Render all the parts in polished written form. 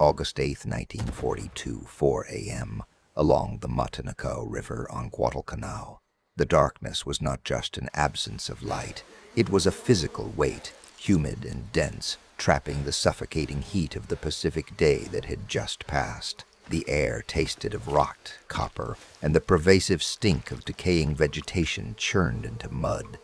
August 8, 1942, 4 a.m., along the Matanikau River on Guadalcanal. The darkness was not just an absence of light, it was a physical weight, humid and dense, trapping the suffocating heat of the Pacific day that had just passed. The air tasted of rot, copper, and the pervasive stink of decaying vegetation churned into mud.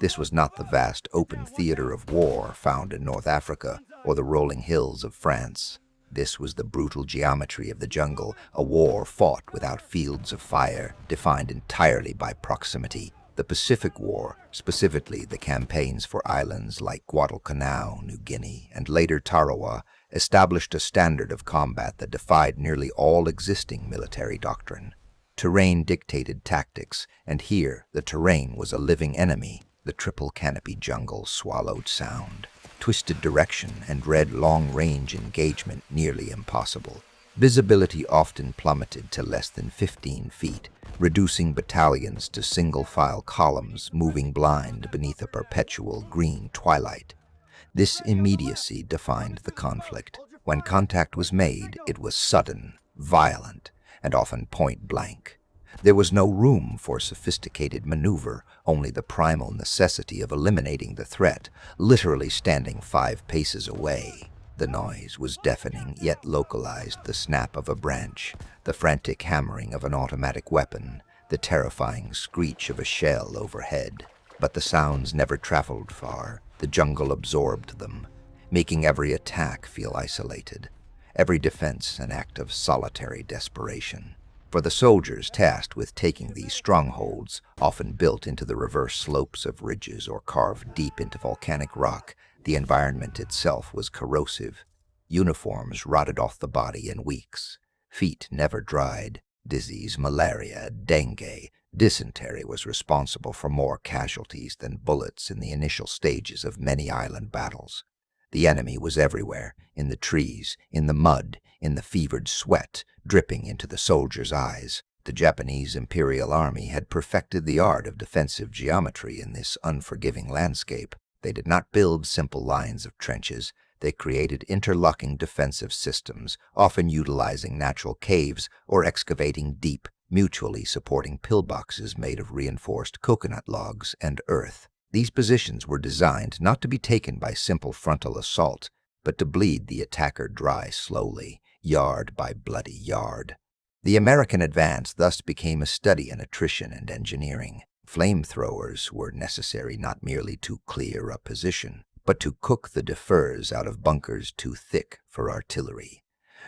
This was not the vast open theater of war found in North Africa or the rolling hills of France. This was the brutal geometry of the jungle, a war fought without fields of fire, defined entirely by proximity. The Pacific War, specifically the campaigns for islands like Guadalcanal, New Guinea, and later Tarawa, established a standard of combat that defied nearly all existing military doctrine. Terrain dictated tactics, and here the terrain was a living enemy. The triple canopy jungle swallowed sound. Twisted direction and read long-range engagement nearly impossible. Visibility often plummeted to less than 15 feet, reducing battalions to single-file columns moving blind beneath a perpetual green twilight. This immediacy defined the conflict. When contact was made, it was sudden, violent, and often point-blank. There was no room for sophisticated maneuver, only the primal necessity of eliminating the threat, literally standing 5 paces away. The noise was deafening, yet localized: the snap of a branch, the frantic hammering of an automatic weapon, the terrifying screech of a shell overhead. But the sounds never traveled far. The jungle absorbed them, making every attack feel isolated, every defense an act of solitary desperation. For the soldiers tasked with taking these strongholds, often built into the reverse slopes of ridges or carved deep into volcanic rock, the environment itself was corrosive. Uniforms rotted off the body in weeks. Feet never dried. Disease, malaria, dengue, dysentery was responsible for more casualties than bullets in the initial stages of many island battles. The enemy was everywhere, in the trees, in the mud, in the fevered sweat dripping into the soldiers' eyes. The Japanese Imperial Army had perfected the art of defensive geometry in this unforgiving landscape. They did not build simple lines of trenches. They created interlocking defensive systems, often utilizing natural caves or excavating deep, mutually supporting pillboxes made of reinforced coconut logs and earth. These positions were designed not to be taken by simple frontal assault, but to bleed the attacker dry slowly, yard by bloody yard. The American advance thus became a study in attrition and engineering. Flamethrowers were necessary not merely to clear a position, but to cook the defers out of bunkers too thick for artillery.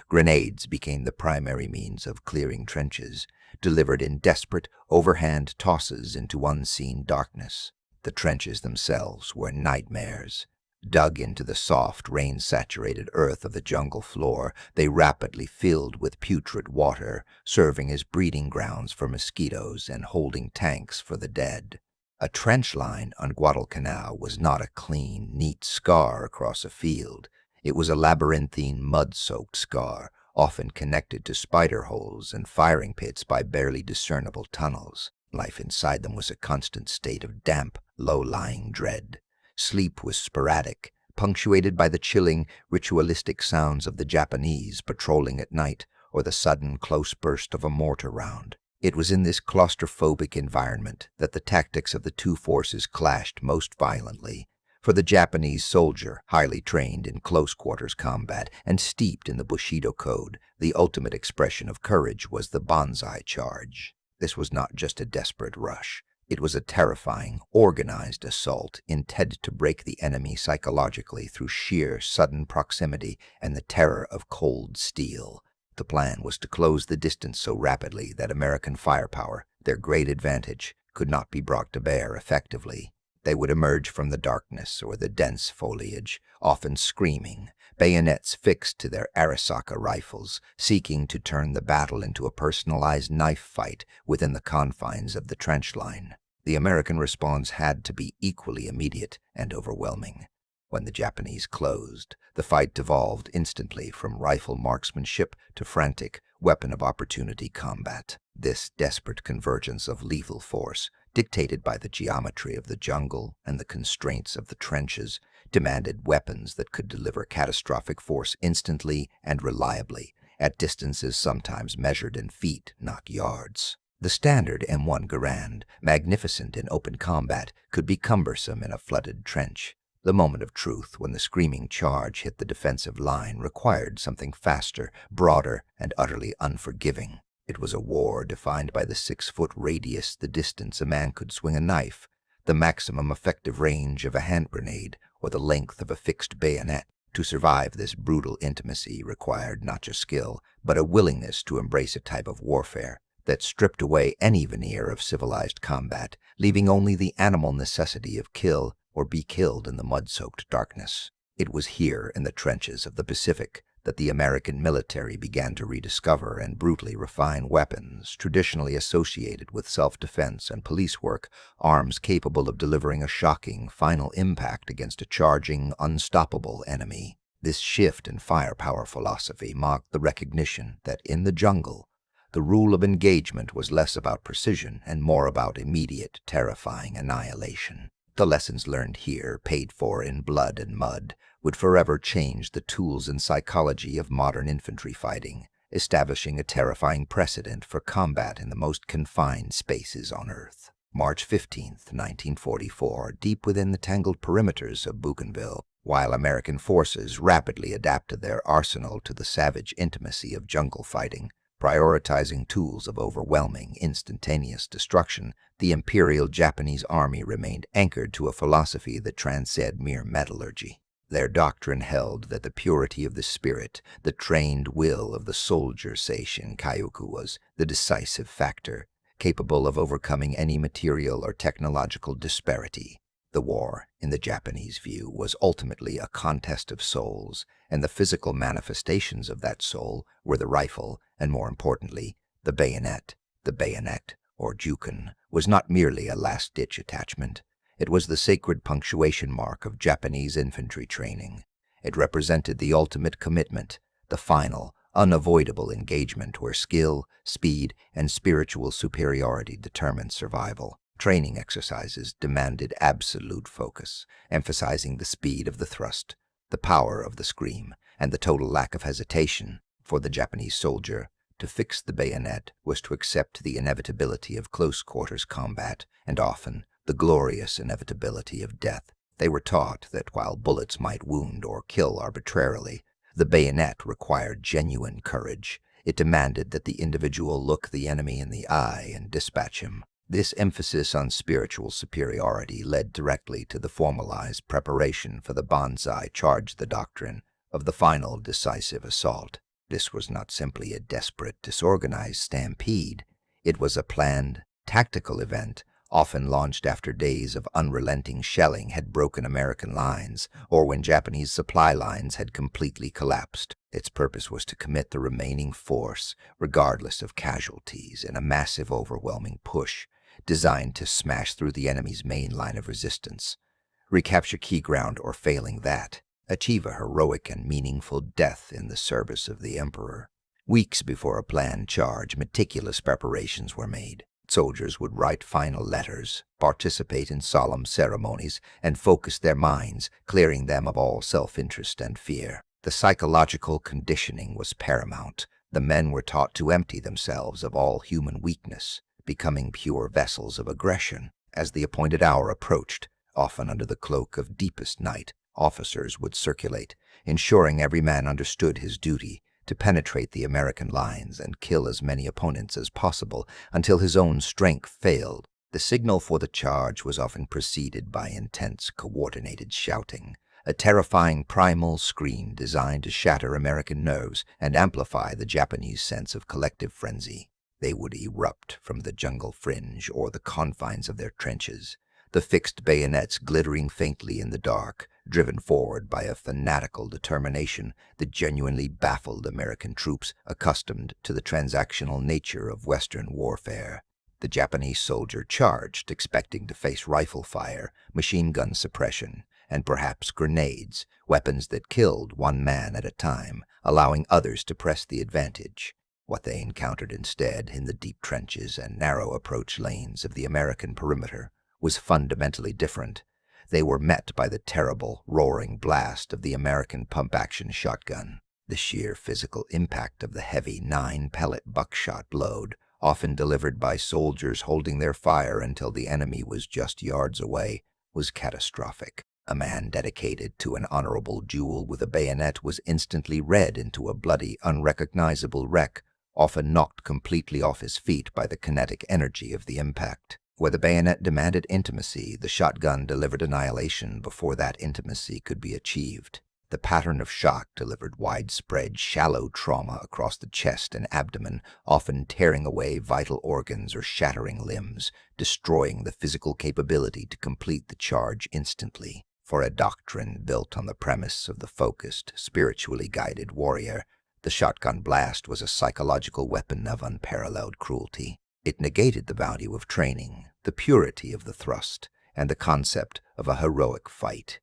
Grenades became the primary means of clearing trenches, delivered in desperate, overhand tosses into unseen darkness. The trenches themselves were nightmares. Dug into the soft, rain-saturated earth of the jungle floor, they rapidly filled with putrid water, serving as breeding grounds for mosquitoes and holding tanks for the dead. A trench line on Guadalcanal was not a clean, neat scar across a field. It was a labyrinthine, mud-soaked scar, often connected to spider holes and firing pits by barely discernible tunnels. Life inside them was a constant state of damp, low-lying dread. Sleep was sporadic, punctuated by the chilling, ritualistic sounds of the Japanese patrolling at night or the sudden, close burst of a mortar round. It was in this claustrophobic environment that the tactics of the two forces clashed most violently. For the Japanese soldier, highly trained in close-quarters combat and steeped in the Bushido code, the ultimate expression of courage was the Banzai charge. This was not just a desperate rush. It was a terrifying, organized assault intended to break the enemy psychologically through sheer, sudden proximity and the terror of cold steel. The plan was to close the distance so rapidly that American firepower, their great advantage, could not be brought to bear effectively. They would emerge from the darkness or the dense foliage, often screaming, bayonets fixed to their Arisaka rifles, seeking to turn the battle into a personalized knife fight within the confines of the trench line. The American response had to be equally immediate and overwhelming. When the Japanese closed, the fight devolved instantly from rifle marksmanship to frantic, weapon of opportunity combat. This desperate convergence of lethal force, dictated by the geometry of the jungle and the constraints of the trenches, demanded weapons that could deliver catastrophic force instantly and reliably, at distances sometimes measured in feet, not yards. The standard M1 Garand, magnificent in open combat, could be cumbersome in a flooded trench. The moment of truth, when the screaming charge hit the defensive line, required something faster, broader, and utterly unforgiving. It was a war defined by the 6-foot radius, the distance a man could swing a knife, the maximum effective range of a hand grenade, or the length of a fixed bayonet. To survive this brutal intimacy required not just skill, but a willingness to embrace a type of warfare that stripped away any veneer of civilized combat, leaving only the animal necessity of kill or be killed in the mud-soaked darkness. It was here, in the trenches of the Pacific, that the American military began to rediscover and brutally refine weapons traditionally associated with self-defense and police work, arms capable of delivering a shocking final impact against a charging, unstoppable enemy. This shift in firepower philosophy marked the recognition that in the jungle, the rule of engagement was less about precision and more about immediate, terrifying annihilation. The lessons learned here, paid for in blood and mud, would forever change the tools and psychology of modern infantry fighting, establishing a terrifying precedent for combat in the most confined spaces on Earth. March 15, 1944, deep within the tangled perimeters of Bougainville, while American forces rapidly adapted their arsenal to the savage intimacy of jungle fighting, prioritizing tools of overwhelming, instantaneous destruction, the Imperial Japanese Army remained anchored to a philosophy that transcended mere metallurgy. Their doctrine held that the purity of the spirit, the trained will of the soldier Seishin Kyoku was the decisive factor, capable of overcoming any material or technological disparity. The war, in the Japanese view, was ultimately a contest of souls, and the physical manifestations of that soul were the rifle, and more importantly, the bayonet. The bayonet, or juken, was not merely a last-ditch attachment. It was the sacred punctuation mark of Japanese infantry training. It represented the ultimate commitment, the final, unavoidable engagement where skill, speed, and spiritual superiority determined survival. Training exercises demanded absolute focus, emphasizing the speed of the thrust, the power of the scream, and the total lack of hesitation. For the Japanese soldier, to fix the bayonet was to accept the inevitability of close-quarters combat, and often the glorious inevitability of death. They were taught that while bullets might wound or kill arbitrarily, the bayonet required genuine courage. It demanded that the individual look the enemy in the eye and dispatch him. This emphasis on spiritual superiority led directly to the formalized preparation for the Banzai charge, the doctrine of the final decisive assault. This was not simply a desperate, disorganized stampede. It was a planned, tactical event, often launched after days of unrelenting shelling had broken American lines, or when Japanese supply lines had completely collapsed. Its purpose was to commit the remaining force, regardless of casualties, in a massive, overwhelming push, designed to smash through the enemy's main line of resistance, recapture key ground, or failing that, achieve a heroic and meaningful death in the service of the Emperor. Weeks before a planned charge, meticulous preparations were made. Soldiers would write final letters, participate in solemn ceremonies, and focus their minds, clearing them of all self-interest and fear. The psychological conditioning was paramount. The men were taught to empty themselves of all human weakness, becoming pure vessels of aggression. As the appointed hour approached, often under the cloak of deepest night, officers would circulate, ensuring every man understood his duty to penetrate the American lines and kill as many opponents as possible until his own strength failed. The signal for the charge was often preceded by intense, coordinated shouting, a terrifying primal scream designed to shatter American nerves and amplify the Japanese sense of collective frenzy. They would erupt from the jungle fringe or the confines of their trenches, the fixed bayonets glittering faintly in the dark, driven forward by a fanatical determination that genuinely baffled American troops accustomed to the transactional nature of Western warfare. The Japanese soldier charged, expecting to face rifle fire, machine gun suppression, and perhaps grenades, weapons that killed one man at a time, allowing others to press the advantage. What they encountered instead in the deep trenches and narrow approach lanes of the American perimeter was fundamentally different. they were met by the terrible, roaring blast of the American pump-action shotgun. The sheer physical impact of the heavy 9-pellet buckshot load, often delivered by soldiers holding their fire until the enemy was just yards away, was catastrophic. A man dedicated to an honorable duel with a bayonet was instantly read into a bloody, unrecognizable wreck, often knocked completely off his feet by the kinetic energy of the impact. Where the bayonet demanded intimacy, the shotgun delivered annihilation before that intimacy could be achieved. The pattern of shock delivered widespread, shallow trauma across the chest and abdomen, often tearing away vital organs or shattering limbs, destroying the physical capability to complete the charge instantly. For a doctrine built on the premise of the focused, spiritually guided warrior, the shotgun blast was a psychological weapon of unparalleled cruelty. It negated the value of training, the purity of the thrust, and the concept of a heroic fight.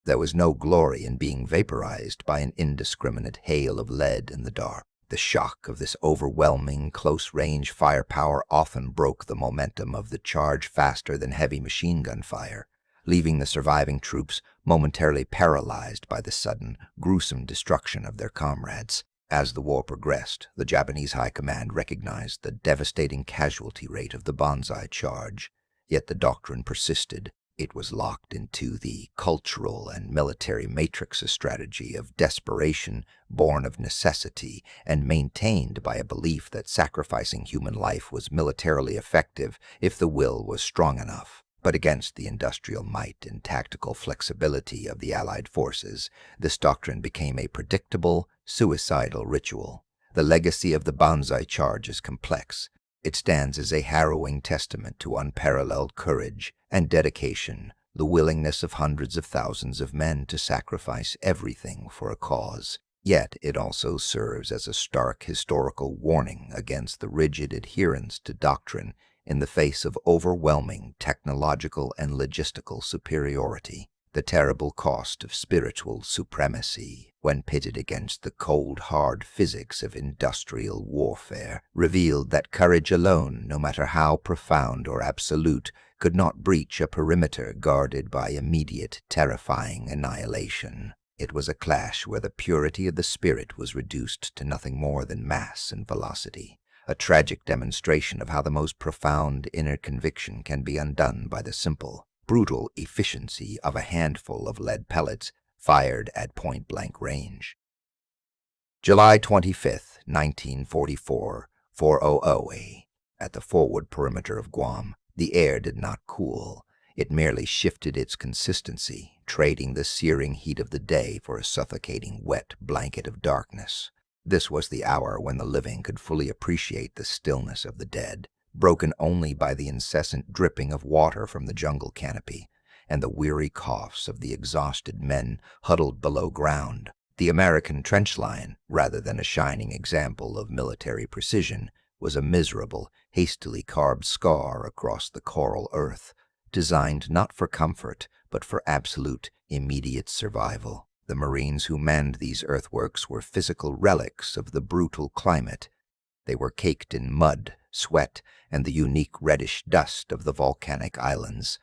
There was no glory in being vaporized by an indiscriminate hail of lead in the dark. The shock of this overwhelming, close-range firepower often broke the momentum of the charge faster than heavy machine gun fire, leaving the surviving troops momentarily paralyzed by the sudden, gruesome destruction of their comrades. As the war progressed, the Japanese High Command recognized the devastating casualty rate of the Banzai charge, yet the doctrine persisted. It was locked into the cultural and military matrix strategy of desperation born of necessity and maintained by a belief that sacrificing human life was militarily effective if the will was strong enough. But against the industrial might and tactical flexibility of the Allied forces, this doctrine became a predictable, suicidal ritual. The legacy of the Banzai charge is complex. It stands as a harrowing testament to unparalleled courage and dedication, the willingness of hundreds of thousands of men to sacrifice everything for a cause. Yet it also serves as a stark historical warning against the rigid adherence to doctrine in the face of overwhelming technological and logistical superiority. The terrible cost of spiritual supremacy, when pitted against the cold, hard physics of industrial warfare, revealed that courage alone, no matter how profound or absolute, could not breach a perimeter guarded by immediate, terrifying annihilation. It was a clash where the purity of the spirit was reduced to nothing more than mass and velocity, a tragic demonstration of how the most profound inner conviction can be undone by the simple, brutal efficiency of a handful of lead pellets fired at point-blank range. July 25, 1944, 4:00 A. At the forward perimeter of Guam, the air did not cool. It merely shifted its consistency, trading the searing heat of the day for a suffocating wet blanket of darkness. This was the hour when the living could fully appreciate the stillness of the dead, broken only by the incessant dripping of water from the jungle canopy and the weary coughs of the exhausted men huddled below ground. The American trench line, rather than a shining example of military precision, was a miserable, hastily carved scar across the coral earth, designed not for comfort, but for absolute, immediate survival. The Marines who manned these earthworks were physical relics of the brutal climate. They were caked in mud, sweat, and the unique reddish dust of the volcanic islands.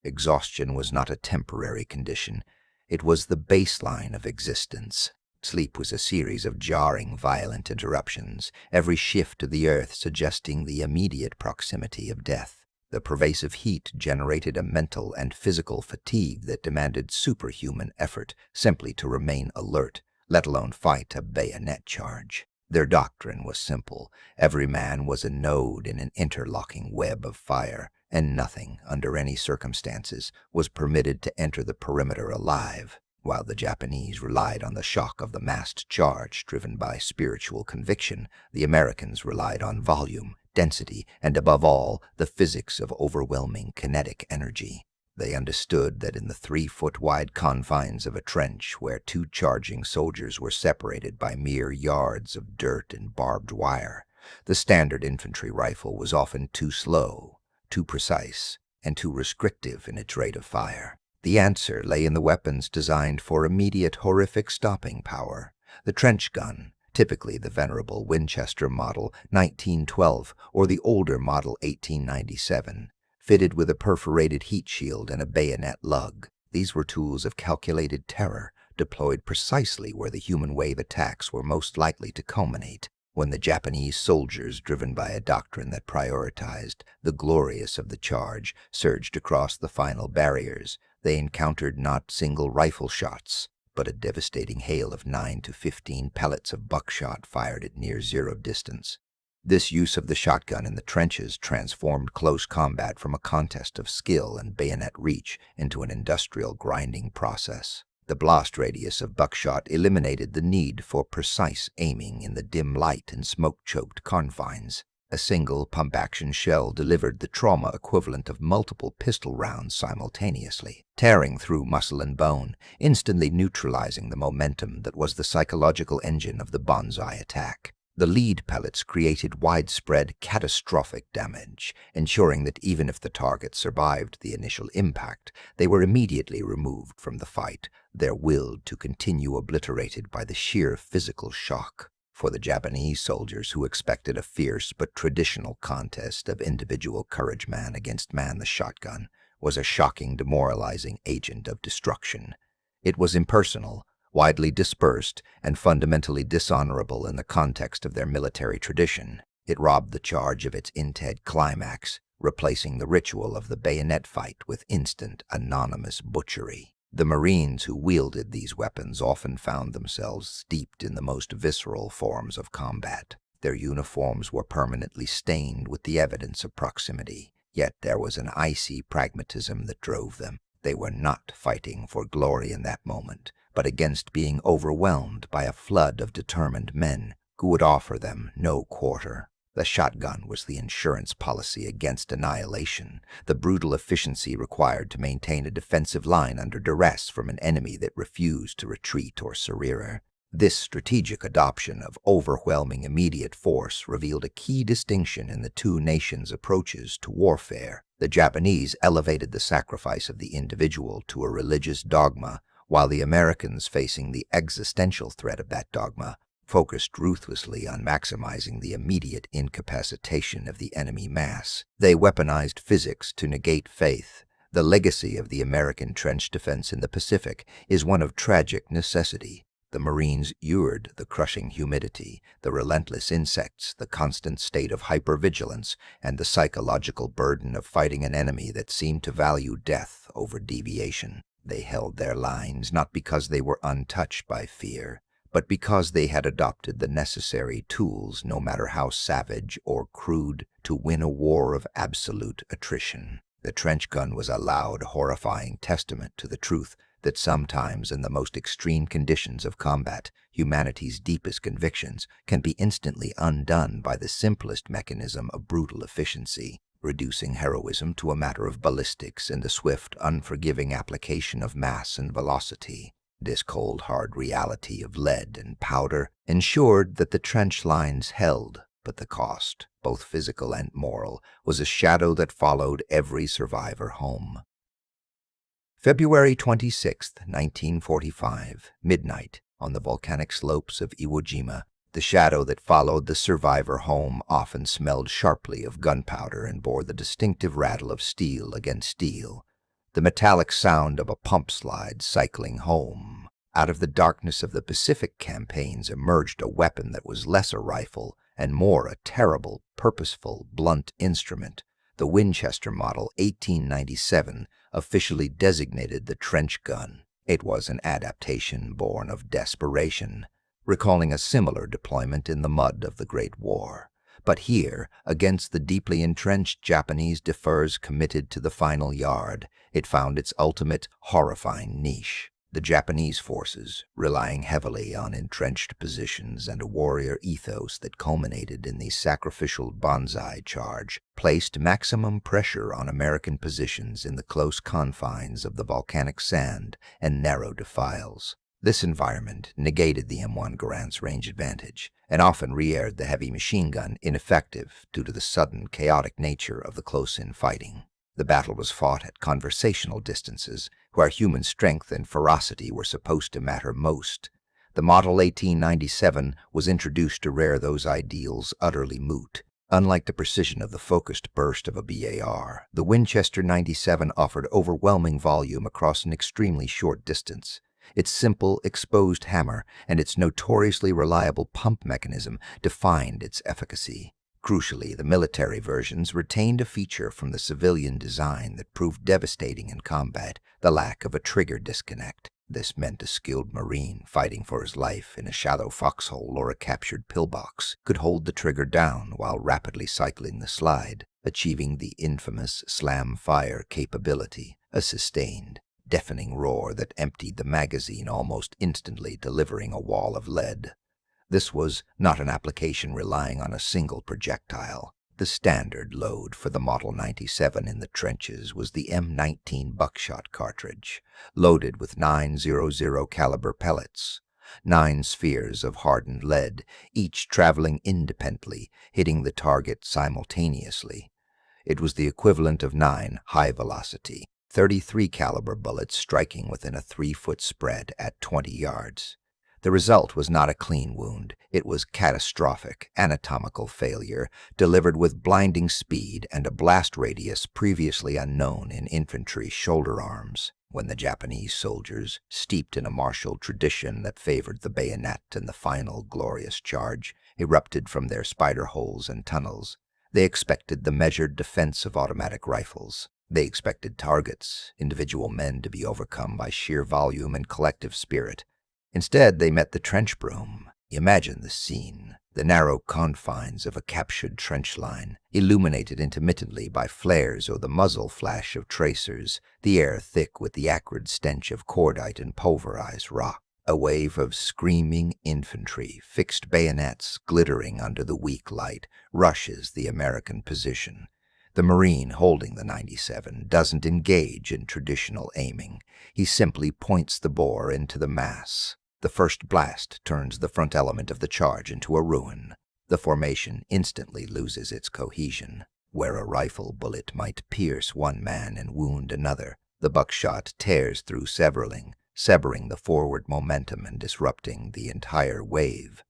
Exhaustion was not a temporary condition. It was the baseline of existence. Sleep was a series of jarring, violent interruptions, every shift of the earth suggesting the immediate proximity of death. The pervasive heat generated a mental and physical fatigue that demanded superhuman effort simply to remain alert, let alone fight a bayonet charge. Their doctrine was simple. Every man was a node in an interlocking web of fire, and nothing, under any circumstances, was permitted to enter the perimeter alive. While the Japanese relied on the shock of the massed charge driven by spiritual conviction, the Americans relied on volume, density, and above all, the physics of overwhelming kinetic energy. They understood that in the 3-foot-wide confines of a trench where two charging soldiers were separated by mere yards of dirt and barbed wire, the standard infantry rifle was often too slow, too precise, and too restrictive in its rate of fire. The answer lay in the weapons designed for immediate horrific stopping power. The trench gun, typically the venerable Winchester model 1912 or the older model 1897, fitted with a perforated heat shield and a bayonet lug. These were tools of calculated terror, deployed precisely where the human wave attacks were most likely to culminate. When the Japanese soldiers, driven by a doctrine that prioritized the glorious of the charge, surged across the final barriers, they encountered not single rifle shots, but a devastating hail of 9 to 15 pellets of buckshot fired at near zero distance. This use of the shotgun in the trenches transformed close combat from a contest of skill and bayonet reach into an industrial grinding process. The blast radius of buckshot eliminated the need for precise aiming in the dim light and smoke-choked confines. A single pump-action shell delivered the trauma equivalent of multiple pistol rounds simultaneously, tearing through muscle and bone, instantly neutralizing the momentum that was the psychological engine of the Banzai attack. The lead pellets created widespread, catastrophic damage, ensuring that even if the target survived the initial impact, they were immediately removed from the fight, their will to continue obliterated by the sheer physical shock. For the Japanese soldiers who expected a fierce but traditional contest of individual courage man against man, the shotgun was a shocking, demoralizing agent of destruction. It was impersonal, widely dispersed, and fundamentally dishonorable in the context of their military tradition. It robbed the charge of its intent climax, replacing the ritual of the bayonet fight with instant, anonymous butchery. The Marines who wielded these weapons often found themselves steeped in the most visceral forms of combat. Their uniforms were permanently stained with the evidence of proximity, yet there was an icy pragmatism that drove them. They were not fighting for glory in that moment, but against being overwhelmed by a flood of determined men who would offer them no quarter. The shotgun was the insurance policy against annihilation, the brutal efficiency required to maintain a defensive line under duress from an enemy that refused to retreat or surrender. This strategic adoption of overwhelming immediate force revealed a key distinction in the two nations' approaches to warfare. The Japanese elevated the sacrifice of the individual to a religious dogma, while the Americans, facing the existential threat of that dogma, focused ruthlessly on maximizing the immediate incapacitation of the enemy mass. They weaponized physics to negate faith. The legacy of the American trench defense in the Pacific is one of tragic necessity. The Marines endured the crushing humidity, the relentless insects, the constant state of hypervigilance, and the psychological burden of fighting an enemy that seemed to value death over deviation. They held their lines not because they were untouched by fear, but because they had adopted the necessary tools, no matter how savage or crude, to win a war of absolute attrition. The trench gun was a loud, horrifying testament to the truth that sometimes, in the most extreme conditions of combat, humanity's deepest convictions can be instantly undone by the simplest mechanism of brutal efficiency, reducing heroism to a matter of ballistics and the swift, unforgiving application of mass and velocity. This cold, hard reality of lead and powder ensured that the trench lines held, but the cost, both physical and moral, was a shadow that followed every survivor home. February 26, 1945, midnight, on the volcanic slopes of Iwo Jima. The shadow that followed the survivor home often smelled sharply of gunpowder and bore the distinctive rattle of steel against steel, the metallic sound of a pump slide cycling home. Out of the darkness of the Pacific campaigns emerged a weapon that was less a rifle and more a terrible, purposeful, blunt instrument. The Winchester Model 1897 officially designated the trench gun. It was an adaptation born of desperation, recalling a similar deployment in the mud of the Great War. But here, against the deeply entrenched Japanese defers committed to the final yard, it found its ultimate, horrifying niche. The Japanese forces, relying heavily on entrenched positions and a warrior ethos that culminated in the sacrificial Banzai charge, placed maximum pressure on American positions in the close confines of the volcanic sand and narrow defiles. This environment negated the M1 Garand's range advantage and often rendered the heavy machine gun ineffective due to the sudden, chaotic nature of the close-in fighting. The battle was fought at conversational distances, where human strength and ferocity were supposed to matter most. The Model 1897 was introduced to render those ideals utterly moot. Unlike the precision of the focused burst of a BAR, the Winchester 97 offered overwhelming volume across an extremely short distance. Its simple, exposed hammer and its notoriously reliable pump mechanism defined its efficacy. Crucially, the military versions retained a feature from the civilian design that proved devastating in combat: the lack of a trigger disconnect. This meant a skilled Marine fighting for his life in a shallow foxhole or a captured pillbox could hold the trigger down while rapidly cycling the slide, achieving the infamous slam fire capability, a sustained, deafening roar that emptied the magazine almost instantly, delivering a wall of lead. This was not an application relying on a single projectile. The standard load for the Model 97 in the trenches was the M19 buckshot cartridge, loaded with 900 caliber pellets, 9 spheres of hardened lead, each traveling independently, hitting the target simultaneously. It was the equivalent of 9 high-velocity, 33 caliber bullets striking within a 3-foot spread at 20 yards. The result was not a clean wound. It was catastrophic anatomical failure, delivered with blinding speed and a blast radius previously unknown in infantry shoulder arms. When the Japanese soldiers, steeped in a martial tradition that favored the bayonet and the final glorious charge, erupted from their spider holes and tunnels, they expected the measured defense of automatic rifles. They expected targets, individual men, to be overcome by sheer volume and collective spirit. Instead, they met the trench broom. Imagine the scene: the narrow confines of a captured trench line, illuminated intermittently by flares or the muzzle flash of tracers, the air thick with the acrid stench of cordite and pulverized rock. A wave of screaming infantry, fixed bayonets glittering under the weak light, rushes the American position. The Marine holding the 97 doesn't engage in traditional aiming. He simply points the bore into the mass. The first blast turns the front element of the charge into a ruin. The formation instantly loses its cohesion. Where a rifle bullet might pierce one man and wound another, the buckshot tears through severing the forward momentum and disrupting the entire wave.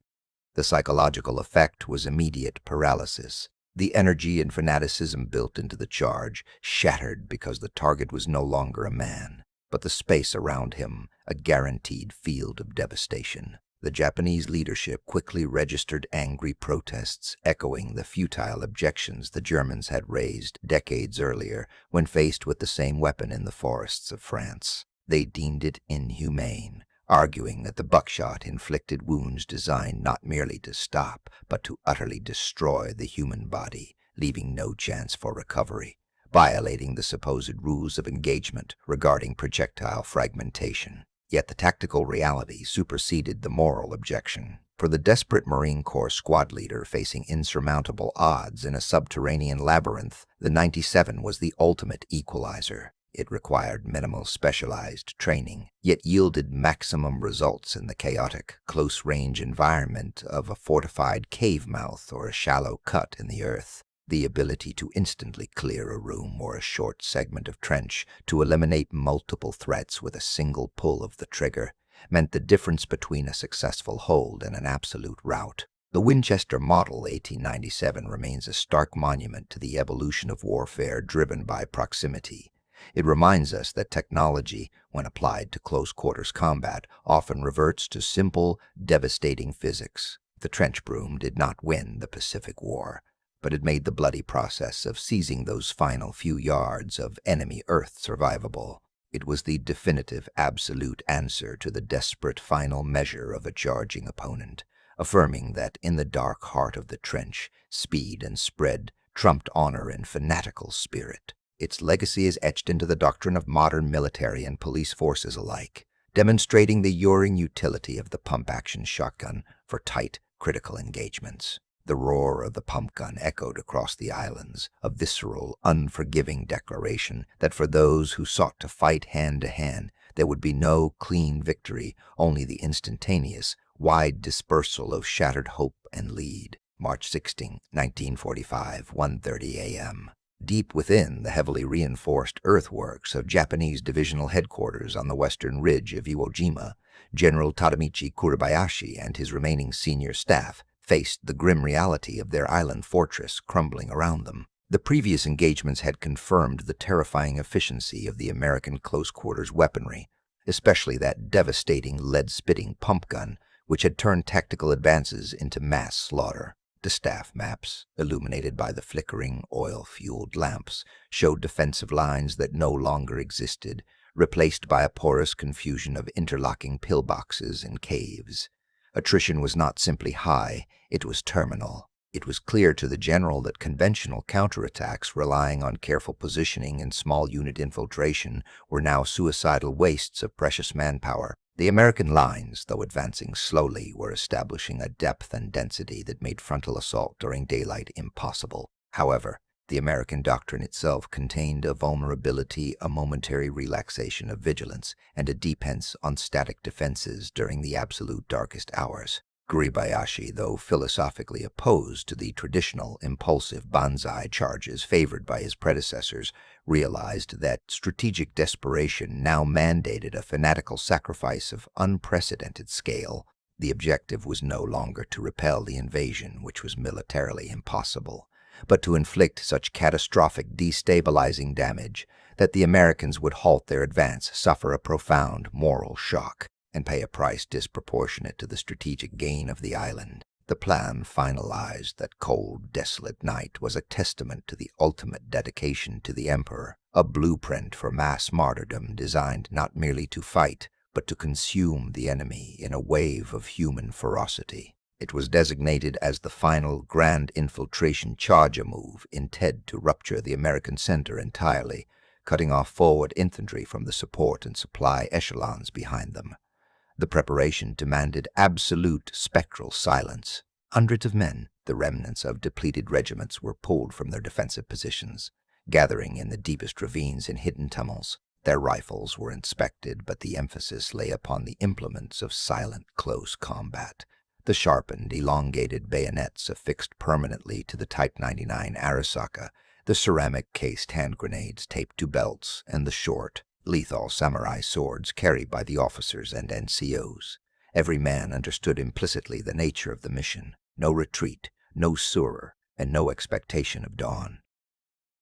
The psychological effect was immediate paralysis. The energy and fanaticism built into the charge shattered because the target was no longer a man, but the space around him, a guaranteed field of devastation. The Japanese leadership quickly registered angry protests, echoing the futile objections the Germans had raised decades earlier when faced with the same weapon in the forests of France. They deemed it inhumane, arguing that the buckshot inflicted wounds designed not merely to stop, but to utterly destroy the human body, leaving no chance for recovery, violating the supposed rules of engagement regarding projectile fragmentation. Yet the tactical reality superseded the moral objection. For the desperate Marine Corps squad leader facing insurmountable odds in a subterranean labyrinth, the 97 was the ultimate equalizer. It required minimal specialized training, yet yielded maximum results in the chaotic, close-range environment of a fortified cave mouth or a shallow cut in the earth. The ability to instantly clear a room or a short segment of trench, to eliminate multiple threats with a single pull of the trigger, meant the difference between a successful hold and an absolute rout. The Winchester Model 1897 remains a stark monument to the evolution of warfare driven by proximity. It reminds us that technology, when applied to close-quarters combat, often reverts to simple, devastating physics. The trench broom did not win the Pacific War, but it made the bloody process of seizing those final few yards of enemy earth survivable. It was the definitive, absolute answer to the desperate final measure of a charging opponent, affirming that in the dark heart of the trench, speed and spread trumped honor and fanatical spirit. Its legacy is etched into the doctrine of modern military and police forces alike, demonstrating the enduring utility of the pump-action shotgun for tight, critical engagements. The roar of the pump gun echoed across the islands, a visceral, unforgiving declaration that for those who sought to fight hand-to-hand, there would be no clean victory, only the instantaneous, wide dispersal of shattered hope and lead. March 16, 1945, 1:30 a.m. Deep within the heavily reinforced earthworks of Japanese divisional headquarters on the western ridge of Iwo Jima, General Tadamichi Kuribayashi and his remaining senior staff faced the grim reality of their island fortress crumbling around them. The previous engagements had confirmed the terrifying efficiency of the American close-quarters weaponry, especially that devastating lead-spitting pump gun, which had turned tactical advances into mass slaughter. The staff maps, illuminated by the flickering, oil-fueled lamps, showed defensive lines that no longer existed, replaced by a porous confusion of interlocking pillboxes and caves. Attrition was not simply high, it was terminal. It was clear to the general that conventional counterattacks relying on careful positioning and small unit infiltration were now suicidal wastes of precious manpower. The American lines, though advancing slowly, were establishing a depth and density that made frontal assault during daylight impossible. However, the American doctrine itself contained a vulnerability, a momentary relaxation of vigilance, and a dependence on static defenses during the absolute darkest hours. Guribayashi, though philosophically opposed to the traditional impulsive Banzai charges favored by his predecessors, realized that strategic desperation now mandated a fanatical sacrifice of unprecedented scale. The objective was no longer to repel the invasion, which was militarily impossible, but to inflict such catastrophic destabilizing damage that the Americans would halt their advance, suffer a profound moral shock, and pay a price disproportionate to the strategic gain of the island. The plan finalized that cold, desolate night was a testament to the ultimate dedication to the Emperor, a blueprint for mass martyrdom designed not merely to fight, but to consume the enemy in a wave of human ferocity. It was designated as the final grand infiltration charger move, intended to rupture the American center entirely, cutting off forward infantry from the support and supply echelons behind them. The preparation demanded absolute spectral silence. Hundreds of men, the remnants of depleted regiments, were pulled from their defensive positions, gathering in the deepest ravines and hidden tunnels. Their rifles were inspected, but the emphasis lay upon the implements of silent, close combat. The sharpened, elongated bayonets affixed permanently to the Type 99 Arasaka, the ceramic-cased hand grenades taped to belts, and the short, lethal samurai swords carried by the officers and NCOs. Every man understood implicitly the nature of the mission. No retreat, no surer, and no expectation of dawn.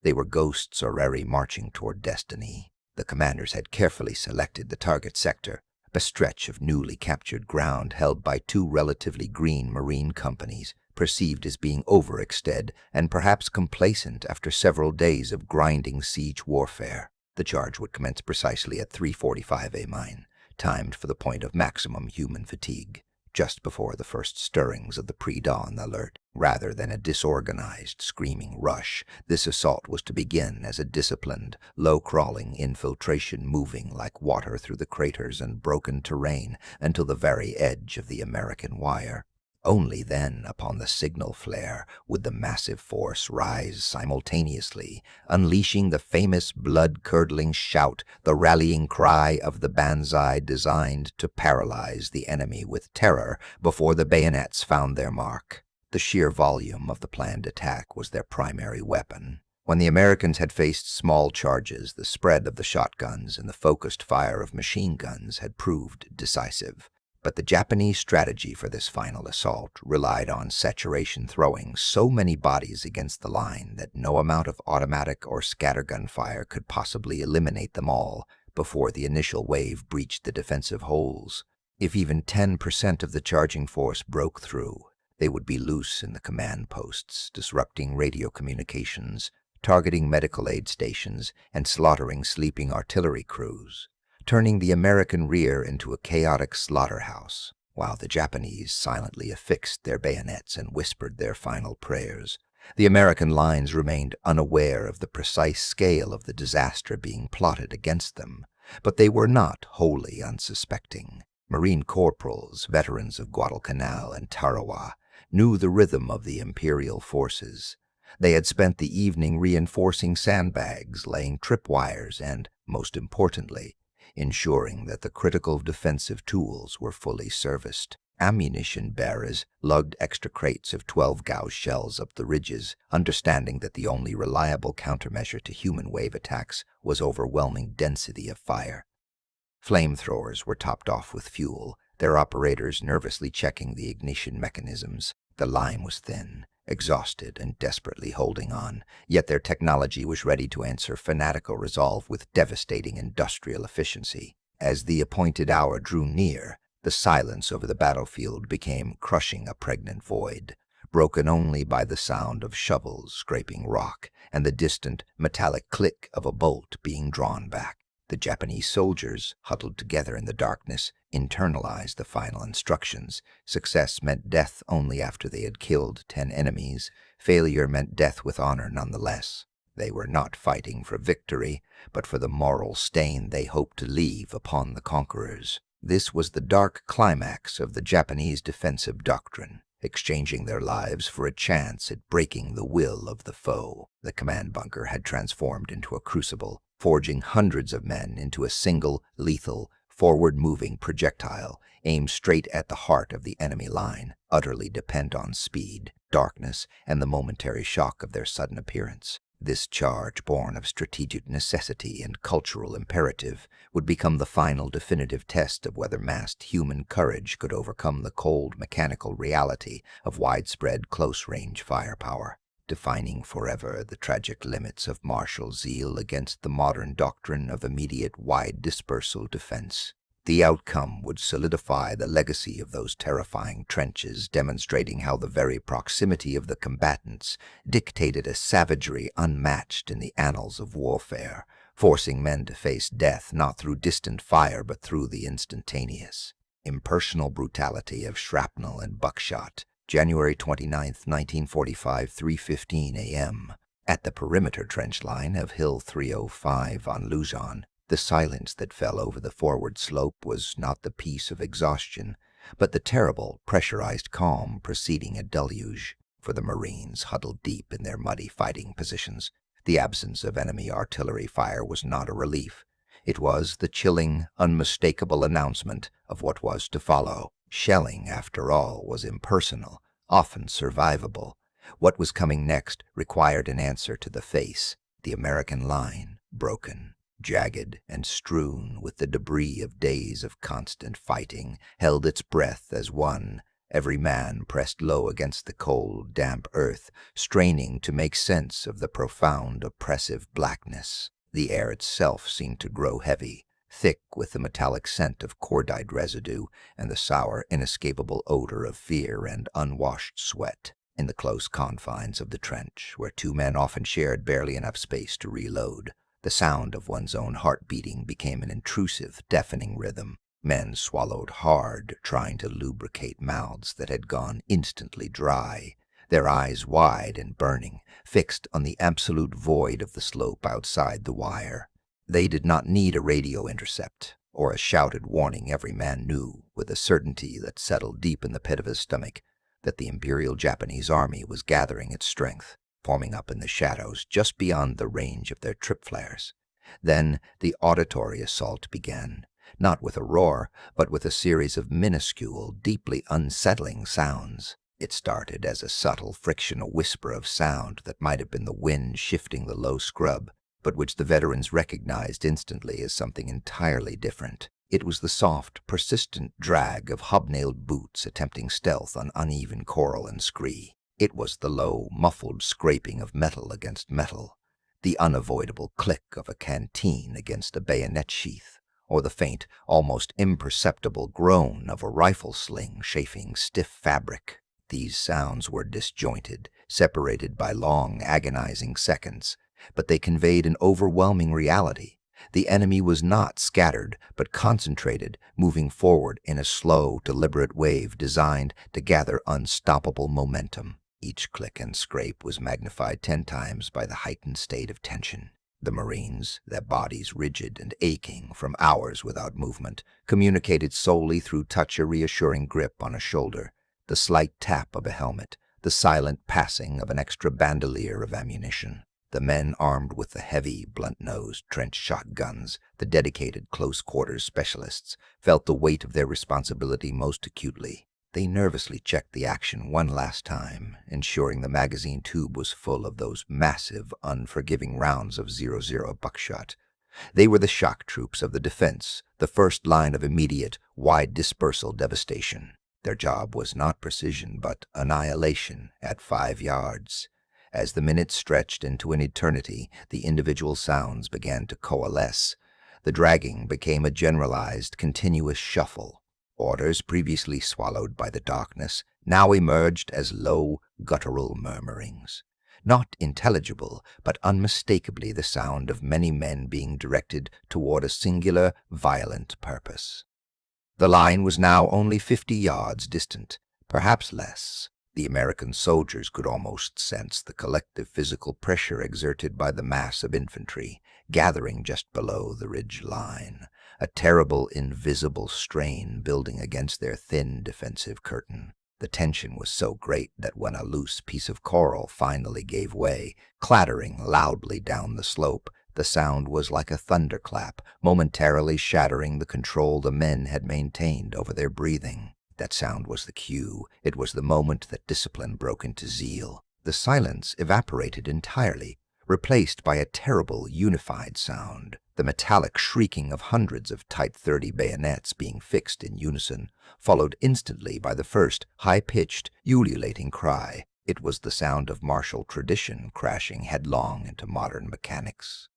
They were ghosts already marching toward destiny. The commanders had carefully selected the target sector, a stretch of newly captured ground held by two relatively green marine companies, perceived as being overextended and perhaps complacent after several days of grinding siege warfare. The charge would commence precisely at 3:45 a.m., timed for the point of maximum human fatigue, just before the first stirrings of the pre-dawn alert. Rather than a disorganized, screaming rush, this assault was to begin as a disciplined, low-crawling infiltration moving like water through the craters and broken terrain until the very edge of the American wire. Only then, upon the signal flare, would the massive force rise simultaneously, unleashing the famous blood-curdling shout, the rallying cry of the Banzai designed to paralyze the enemy with terror before the bayonets found their mark. The sheer volume of the planned attack was their primary weapon. When the Americans had faced small charges, the spread of the shotguns and the focused fire of machine guns had proved decisive. But the Japanese strategy for this final assault relied on saturation, throwing so many bodies against the line that no amount of automatic or scattergun fire could possibly eliminate them all before the initial wave breached the defensive holes. If even 10% of the charging force broke through, they would be loose in the command posts, disrupting radio communications, targeting medical aid stations, and slaughtering sleeping artillery crews, turning the American rear into a chaotic slaughterhouse, while the Japanese silently affixed their bayonets and whispered their final prayers. The American lines remained unaware of the precise scale of the disaster being plotted against them, but they were not wholly unsuspecting. Marine corporals, veterans of Guadalcanal and Tarawa, knew the rhythm of the Imperial forces. They had spent the evening reinforcing sandbags, laying tripwires, and, most importantly, ensuring that the critical defensive tools were fully serviced. Ammunition bearers lugged extra crates of 12-gauge shells up the ridges, understanding that the only reliable countermeasure to human wave attacks was overwhelming density of fire. Flamethrowers were topped off with fuel, their operators nervously checking the ignition mechanisms. The line was thin, exhausted and desperately holding on, yet their technology was ready to answer fanatical resolve with devastating industrial efficiency. As the appointed hour drew near, the silence over the battlefield became crushing a pregnant void, broken only by the sound of shovels scraping rock and the distant metallic click of a bolt being drawn back. The Japanese soldiers, huddled together in the darkness, internalized the final instructions. Success meant death only after they had killed 10 enemies. Failure meant death with honor nonetheless. They were not fighting for victory, but for the moral stain they hoped to leave upon the conquerors. This was the dark climax of the Japanese defensive doctrine, exchanging their lives for a chance at breaking the will of the foe. The command bunker had transformed into a crucible, forging hundreds of men into a single, lethal, forward-moving projectile aimed straight at the heart of the enemy line, utterly dependent on speed, darkness, and the momentary shock of their sudden appearance. This charge, born of strategic necessity and cultural imperative, would become the final definitive test of whether massed human courage could overcome the cold mechanical reality of widespread close-range firepower, defining forever the tragic limits of martial zeal against the modern doctrine of immediate wide dispersal defense. The outcome would solidify the legacy of those terrifying trenches, demonstrating how the very proximity of the combatants dictated a savagery unmatched in the annals of warfare, forcing men to face death not through distant fire but through the instantaneous, impersonal brutality of shrapnel and buckshot. January 29, 1945, 3:15 a.m. At the perimeter trench line of Hill 305 on Luzon, the silence that fell over the forward slope was not the peace of exhaustion, but the terrible, pressurized calm preceding a deluge. For the Marines huddled deep in their muddy fighting positions, the absence of enemy artillery fire was not a relief. It was the chilling, unmistakable announcement of what was to follow. Shelling, after all, was impersonal, often survivable. What was coming next required an answer to the face. The American line, broken, jagged and strewn with the debris of days of constant fighting, held its breath as one, every man pressed low against the cold, damp earth, straining to make sense of the profound, oppressive blackness. The air itself seemed to grow heavy, thick with the metallic scent of cordite residue and the sour, inescapable odor of fear and unwashed sweat. In the close confines of the trench, where 2 men often shared barely enough space to reload, the sound of one's own heart beating became an intrusive, deafening rhythm. Men swallowed hard, trying to lubricate mouths that had gone instantly dry, their eyes wide and burning, fixed on the absolute void of the slope outside the wire. They did not need a radio intercept, or a shouted warning. Every man knew, with a certainty that settled deep in the pit of his stomach, that the Imperial Japanese army was gathering its strength, forming up in the shadows just beyond the range of their trip flares. Then the auditory assault began, not with a roar, but with a series of minuscule, deeply unsettling sounds. It started as a subtle frictional whisper of sound that might have been the wind shifting the low scrub, but which the veterans recognized instantly as something entirely different. It was the soft, persistent drag of hobnailed boots attempting stealth on uneven coral and scree. It was the low, muffled scraping of metal against metal, the unavoidable click of a canteen against a bayonet sheath, or the faint, almost imperceptible groan of a rifle sling chafing stiff fabric. These sounds were disjointed, separated by long, agonizing seconds, but they conveyed an overwhelming reality. The enemy was not scattered, but concentrated, moving forward in a slow, deliberate wave designed to gather unstoppable momentum. Each click and scrape was magnified 10 times by the heightened state of tension. The Marines, their bodies rigid and aching from hours without movement, communicated solely through a reassuring grip on a shoulder, the slight tap of a helmet, the silent passing of an extra bandolier of ammunition. The men armed with the heavy, blunt-nosed trench shotguns, the dedicated close-quarters specialists, felt the weight of their responsibility most acutely. They nervously checked the action one last time, ensuring the magazine tube was full of those massive, unforgiving rounds of .00 buckshot. They were the shock troops of the defense, the first line of immediate, wide dispersal devastation. Their job was not precision, but annihilation at 5 yards. As the minutes stretched into an eternity, the individual sounds began to coalesce. The dragging became a generalized, continuous shuffle. Orders previously swallowed by the darkness now emerged as low, guttural murmurings. Not intelligible, but unmistakably the sound of many men being directed toward a singular, violent purpose. The line was now only 50 yards distant, perhaps less. The American soldiers could almost sense the collective physical pressure exerted by the mass of infantry, gathering just below the ridge line, a terrible, invisible strain building against their thin defensive curtain. The tension was so great that when a loose piece of coral finally gave way, clattering loudly down the slope, the sound was like a thunderclap, momentarily shattering the control the men had maintained over their breathing. That sound was the cue. It was the moment that discipline broke into zeal. The silence evaporated entirely, replaced by a terrible, unified sound, the metallic shrieking of hundreds of Type 30 bayonets being fixed in unison, followed instantly by the first high-pitched, ululating cry. It was the sound of martial tradition crashing headlong into modern mechanics.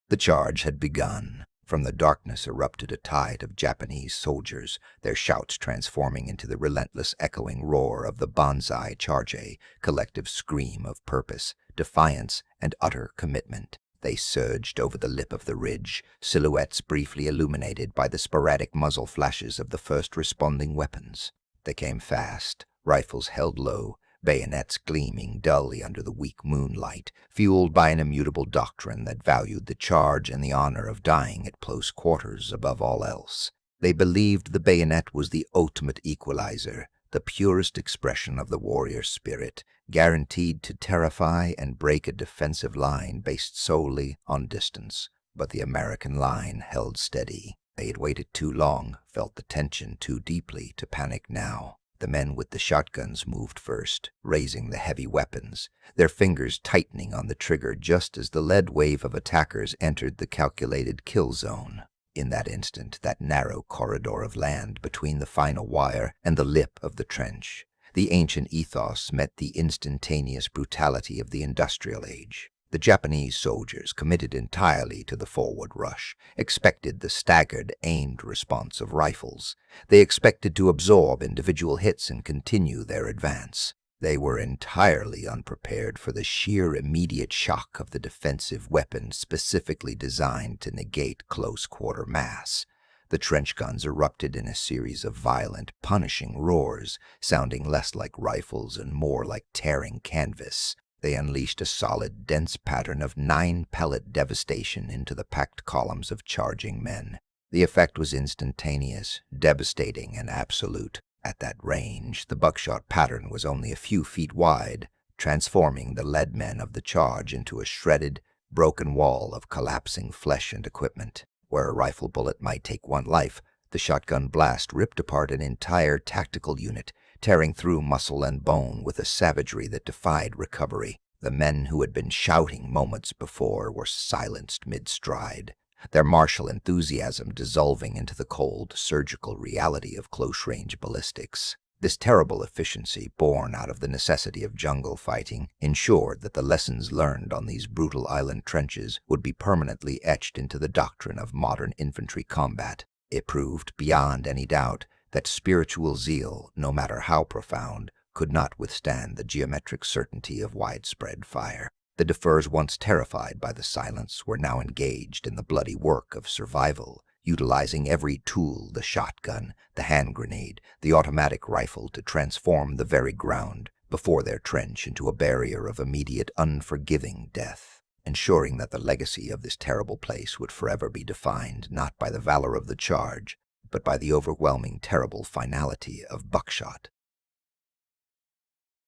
The charge had begun. From the darkness erupted a tide of Japanese soldiers, their shouts transforming into the relentless echoing roar of the Banzai charge, a collective scream of purpose, defiance, and utter commitment. They surged over the lip of the ridge, silhouettes briefly illuminated by the sporadic muzzle flashes of the first responding weapons. They came fast, rifles held low, bayonets gleaming dully under the weak moonlight, fueled by an immutable doctrine that valued the charge and the honor of dying at close quarters above all else. They believed the bayonet was the ultimate equalizer, the purest expression of the warrior spirit, guaranteed to terrify and break a defensive line based solely on distance. But the American line held steady. They had waited too long, felt the tension too deeply to panic now. The men with the shotguns moved first, raising the heavy weapons, their fingers tightening on the trigger just as the lead wave of attackers entered the calculated kill zone. In that instant, that narrow corridor of land between the final wire and the lip of the trench, the ancient ethos met the instantaneous brutality of the industrial age. The Japanese soldiers, committed entirely to the forward rush, expected the staggered, aimed response of rifles. They expected to absorb individual hits and continue their advance. They were entirely unprepared for the sheer immediate shock of the defensive weapon specifically designed to negate close-quarter mass. The trench guns erupted in a series of violent, punishing roars, sounding less like rifles and more like tearing canvas. They unleashed a solid, dense pattern of 9-pellet devastation into the packed columns of charging men. The effect was instantaneous, devastating, and absolute. At that range, the buckshot pattern was only a few feet wide, transforming the lead men of the charge into a shredded, broken wall of collapsing flesh and equipment. Where a rifle bullet might take one life, the shotgun blast ripped apart an entire tactical unit, tearing through muscle and bone with a savagery that defied recovery. The men who had been shouting moments before were silenced mid-stride, their martial enthusiasm dissolving into the cold, surgical reality of close-range ballistics. This terrible efficiency, born out of the necessity of jungle fighting, ensured that the lessons learned on these brutal island trenches would be permanently etched into the doctrine of modern infantry combat. It proved, beyond any doubt, that spiritual zeal, no matter how profound, could not withstand the geometric certainty of widespread fire. The deferrs, once terrified by the silence, were now engaged in the bloody work of survival, utilizing every tool, the shotgun, the hand grenade, the automatic rifle, to transform the very ground before their trench into a barrier of immediate, unforgiving death, ensuring that the legacy of this terrible place would forever be defined not by the valor of the charge, but by the overwhelming, terrible finality of buckshot.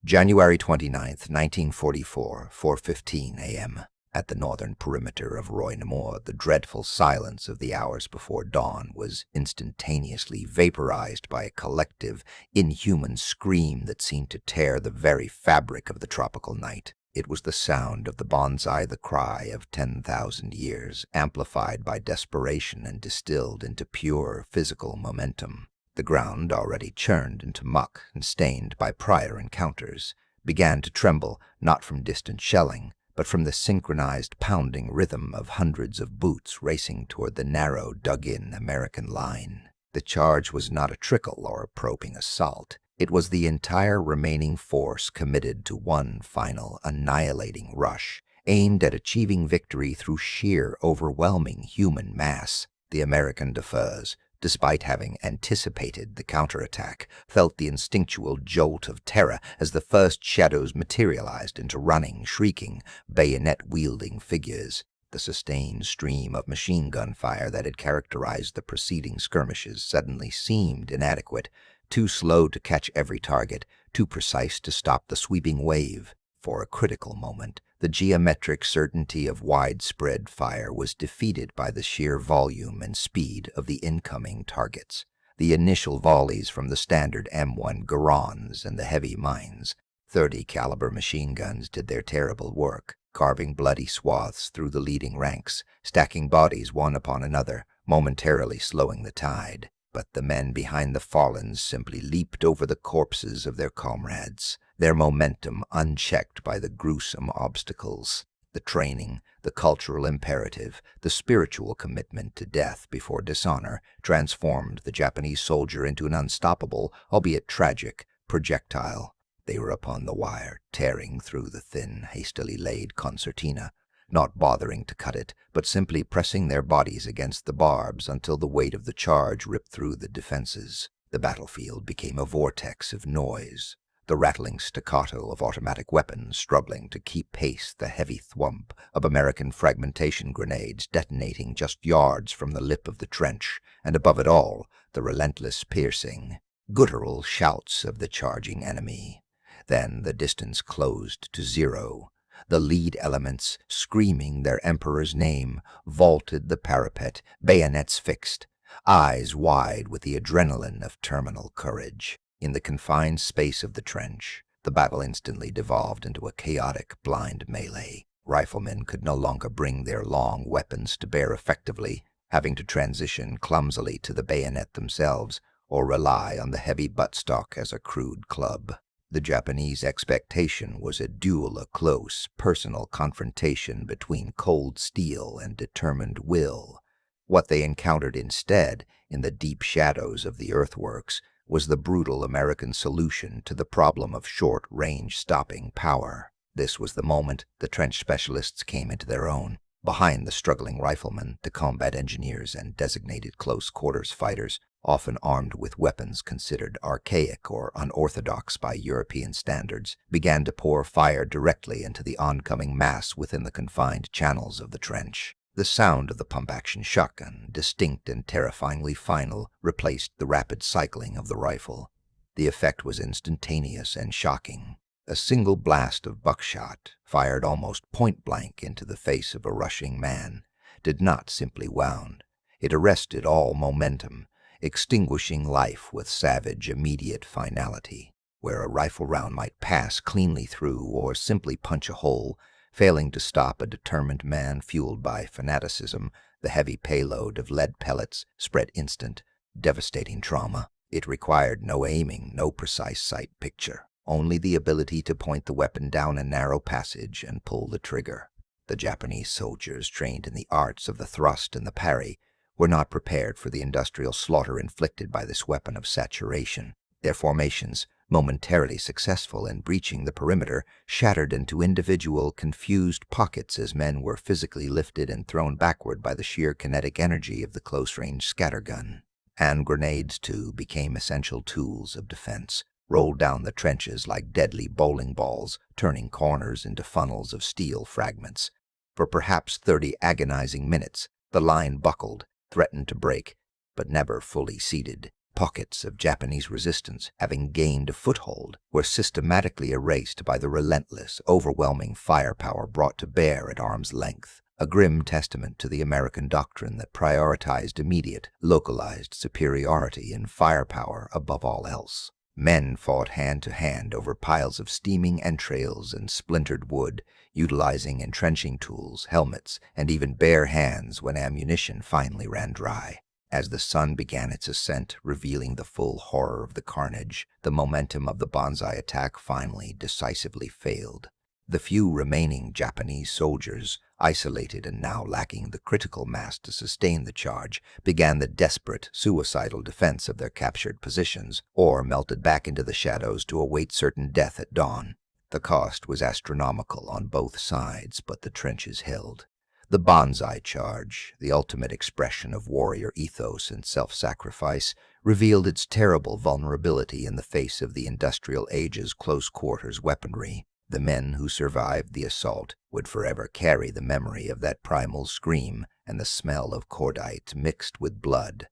January 29th, 1944, 4:15 a.m. At the northern perimeter of Roy Namor, the dreadful silence of the hours before dawn was instantaneously vaporized by a collective, inhuman scream that seemed to tear the very fabric of the tropical night. It was the sound of the Banzai, the cry of 10,000 years, amplified by desperation and distilled into pure physical momentum. The ground, already churned into muck and stained by prior encounters, began to tremble not from distant shelling, but from the synchronized pounding rhythm of hundreds of boots racing toward the narrow, dug-in American line. The charge was not a trickle or a probing assault. It was the entire remaining force committed to one final, annihilating rush, aimed at achieving victory through sheer, overwhelming human mass. The American Deferrers, despite having anticipated the counterattack, felt the instinctual jolt of terror as the first shadows materialized into running, shrieking, bayonet-wielding figures. The sustained stream of machine gun fire that had characterized the preceding skirmishes suddenly seemed inadequate, too slow to catch every target, too precise to stop the sweeping wave. For a critical moment, the geometric certainty of widespread fire was defeated by the sheer volume and speed of the incoming targets. The initial volleys from the standard M1 Garands and the heavy mines, 30-caliber machine guns, did their terrible work, carving bloody swaths through the leading ranks, stacking bodies one upon another, momentarily slowing the tide. But the men behind the fallens simply leaped over the corpses of their comrades, their momentum unchecked by the gruesome obstacles. The training, the cultural imperative, the spiritual commitment to death before dishonor transformed the Japanese soldier into an unstoppable, albeit tragic, projectile. They were upon the wire, tearing through the thin, hastily laid concertina, not bothering to cut it, but simply pressing their bodies against the barbs until the weight of the charge ripped through the defenses. The battlefield became a vortex of noise, the rattling staccato of automatic weapons struggling to keep pace, the heavy thwump of American fragmentation grenades detonating just yards from the lip of the trench, and above it all, the relentless, piercing, guttural shouts of the charging enemy. Then the distance closed to zero. The lead elements, screaming their emperor's name, vaulted the parapet, bayonets fixed, eyes wide with the adrenaline of terminal courage. In the confined space of the trench, the battle instantly devolved into a chaotic, blind melee. Riflemen could no longer bring their long weapons to bear effectively, having to transition clumsily to the bayonet themselves, or rely on the heavy buttstock as a crude club. The Japanese expectation was a duel, a close, personal confrontation between cold steel and determined will. What they encountered instead, in the deep shadows of the earthworks, was the brutal American solution to the problem of short-range stopping power. This was the moment the trench specialists came into their own. Behind the struggling riflemen, the combat engineers and designated close-quarters fighters, often armed with weapons considered archaic or unorthodox by European standards, began to pour fire directly into the oncoming mass within the confined channels of the trench. The sound of the pump-action shotgun, distinct and terrifyingly final, replaced the rapid cycling of the rifle. The effect was instantaneous and shocking. A single blast of buckshot, fired almost point-blank into the face of a rushing man, did not simply wound. It arrested all momentum, extinguishing life with savage, immediate finality. Where a rifle round might pass cleanly through or simply punch a hole, failing to stop a determined man fueled by fanaticism, the heavy payload of lead pellets spread instant, devastating trauma. It required no aiming, no precise sight picture, only the ability to point the weapon down a narrow passage and pull the trigger. The Japanese soldiers, trained in the arts of the thrust and the parry, were not prepared for the industrial slaughter inflicted by this weapon of saturation. Their formations, momentarily successful in breaching the perimeter, shattered into individual, confused pockets as men were physically lifted and thrown backward by the sheer kinetic energy of the close-range scattergun. Hand grenades, too, became essential tools of defense, rolled down the trenches like deadly bowling balls, turning corners into funnels of steel fragments. For perhaps 30 agonizing minutes, the line buckled, threatened to break, but never fully ceded. Pockets of Japanese resistance, having gained a foothold, were systematically erased by the relentless, overwhelming firepower brought to bear at arm's length, a grim testament to the American doctrine that prioritized immediate, localized superiority in firepower above all else. Men fought hand-to-hand over piles of steaming entrails and splintered wood, utilizing entrenching tools, helmets, and even bare hands when ammunition finally ran dry. As the sun began its ascent, revealing the full horror of the carnage, the momentum of the Banzai attack finally decisively failed. The few remaining Japanese soldiers, isolated and now lacking the critical mass to sustain the charge, began the desperate, suicidal defense of their captured positions, or melted back into the shadows to await certain death at dawn. The cost was astronomical on both sides, but the trenches held. The Banzai charge, the ultimate expression of warrior ethos and self-sacrifice, revealed its terrible vulnerability in the face of the industrial age's close-quarters weaponry. The men who survived the assault would forever carry the memory of that primal scream and the smell of cordite mixed with blood.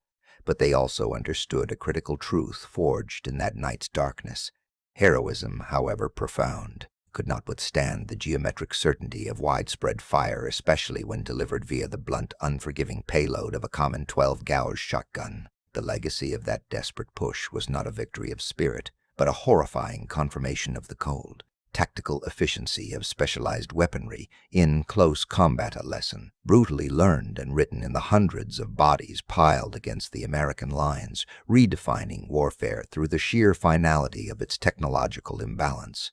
But they also understood a critical truth forged in that night's darkness. Heroism, however profound, could not withstand the geometric certainty of widespread fire, especially when delivered via the blunt, unforgiving payload of a common 12-gauge shotgun. The legacy of that desperate push was not a victory of spirit, but a horrifying confirmation of the cold, tactical efficiency of specialized weaponry in close combat, a lesson brutally learned and written in the hundreds of bodies piled against the American lines, redefining warfare through the sheer finality of its technological imbalance.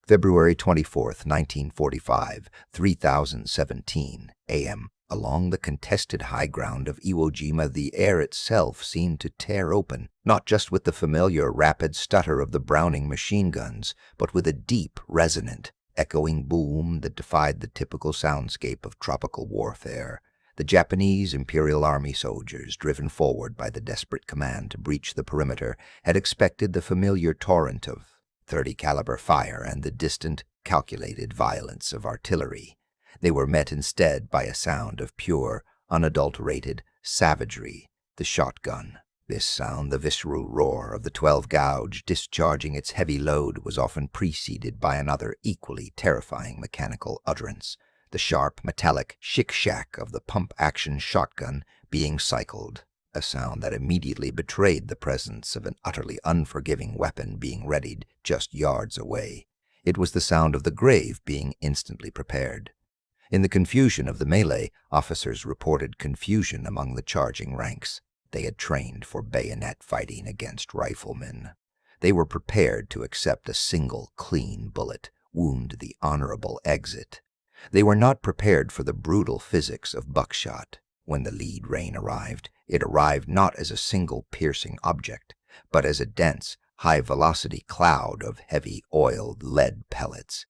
February 24th, 1945, 3017 a.m. Along the contested high ground of Iwo Jima, the air itself seemed to tear open, not just with the familiar rapid stutter of the Browning machine guns, but with a deep, resonant, echoing boom that defied the typical soundscape of tropical warfare. The Japanese Imperial Army soldiers, driven forward by the desperate command to breach the perimeter, had expected the familiar torrent of .30 caliber fire and the distant, calculated violence of artillery. They were met instead by a sound of pure, unadulterated savagery, the shotgun. This sound, the visceral roar of the 12-gauge discharging its heavy load, was often preceded by another equally terrifying mechanical utterance, the sharp, metallic shick-shack of the pump-action shotgun being cycled, a sound that immediately betrayed the presence of an utterly unforgiving weapon being readied just yards away. It was the sound of the grave being instantly prepared. In the confusion of the melee, officers reported confusion among the charging ranks. They had trained for bayonet fighting against riflemen. They were prepared to accept a single clean bullet, wound the honorable exit. They were not prepared for the brutal physics of buckshot. When the lead rain arrived, it arrived not as a single piercing object, but as a dense, high-velocity cloud of heavy oiled lead pellets,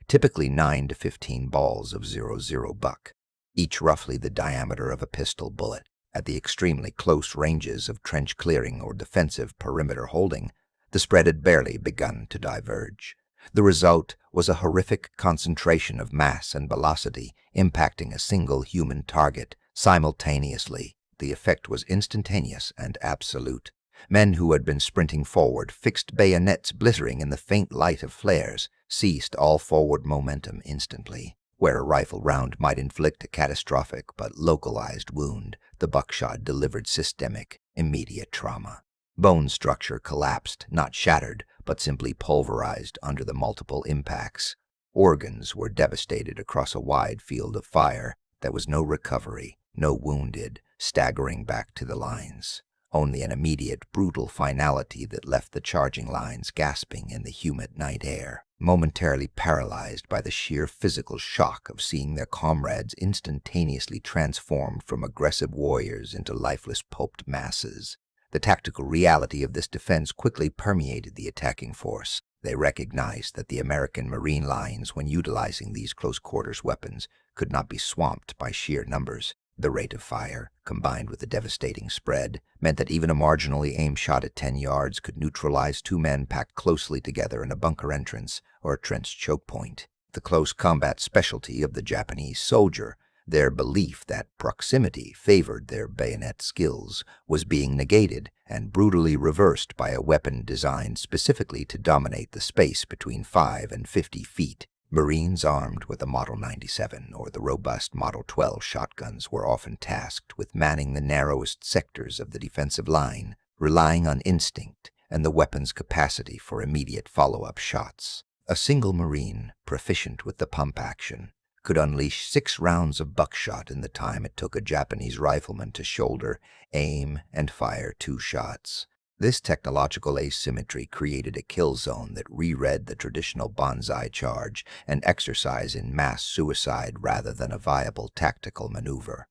typically 9 to 15 balls of .00 buck, each roughly the diameter of a pistol bullet. At the extremely close ranges of trench clearing or defensive perimeter holding, the spread had barely begun to diverge. The result was a horrific concentration of mass and velocity impacting a single human target simultaneously. The effect was instantaneous and absolute. Men who had been sprinting forward, fixed bayonets glittering in the faint light of flares, ceased all forward momentum instantly. Where a rifle round might inflict a catastrophic but localized wound, the buckshot delivered systemic, immediate trauma. Bone structure collapsed, not shattered, but simply pulverized under the multiple impacts. Organs were devastated across a wide field of fire. There was no recovery, no wounded, staggering back to the lines. Only an immediate, brutal finality that left the charging lines gasping in the humid night air, momentarily paralyzed by the sheer physical shock of seeing their comrades instantaneously transformed from aggressive warriors into lifeless pulped masses. The tactical reality of this defense quickly permeated the attacking force. They recognized that the American Marine lines, when utilizing these close-quarters weapons, could not be swamped by sheer numbers. The rate of fire, combined with the devastating spread, meant that even a marginally aimed shot at 10 yards could neutralize 2 men packed closely together in a bunker entrance or a trench choke point. The close combat specialty of the Japanese soldier, their belief that proximity favored their bayonet skills, was being negated and brutally reversed by a weapon designed specifically to dominate the space between 5 and 50 feet. Marines armed with a Model 97 or the robust Model 12 shotguns were often tasked with manning the narrowest sectors of the defensive line, relying on instinct and the weapon's capacity for immediate follow-up shots. A single Marine, proficient with the pump action, could unleash 6 rounds of buckshot in the time it took a Japanese rifleman to shoulder, aim, and fire 2 shots. This technological asymmetry created a kill zone that reread the traditional Banzai charge, an exercise in mass suicide rather than a viable tactical maneuver.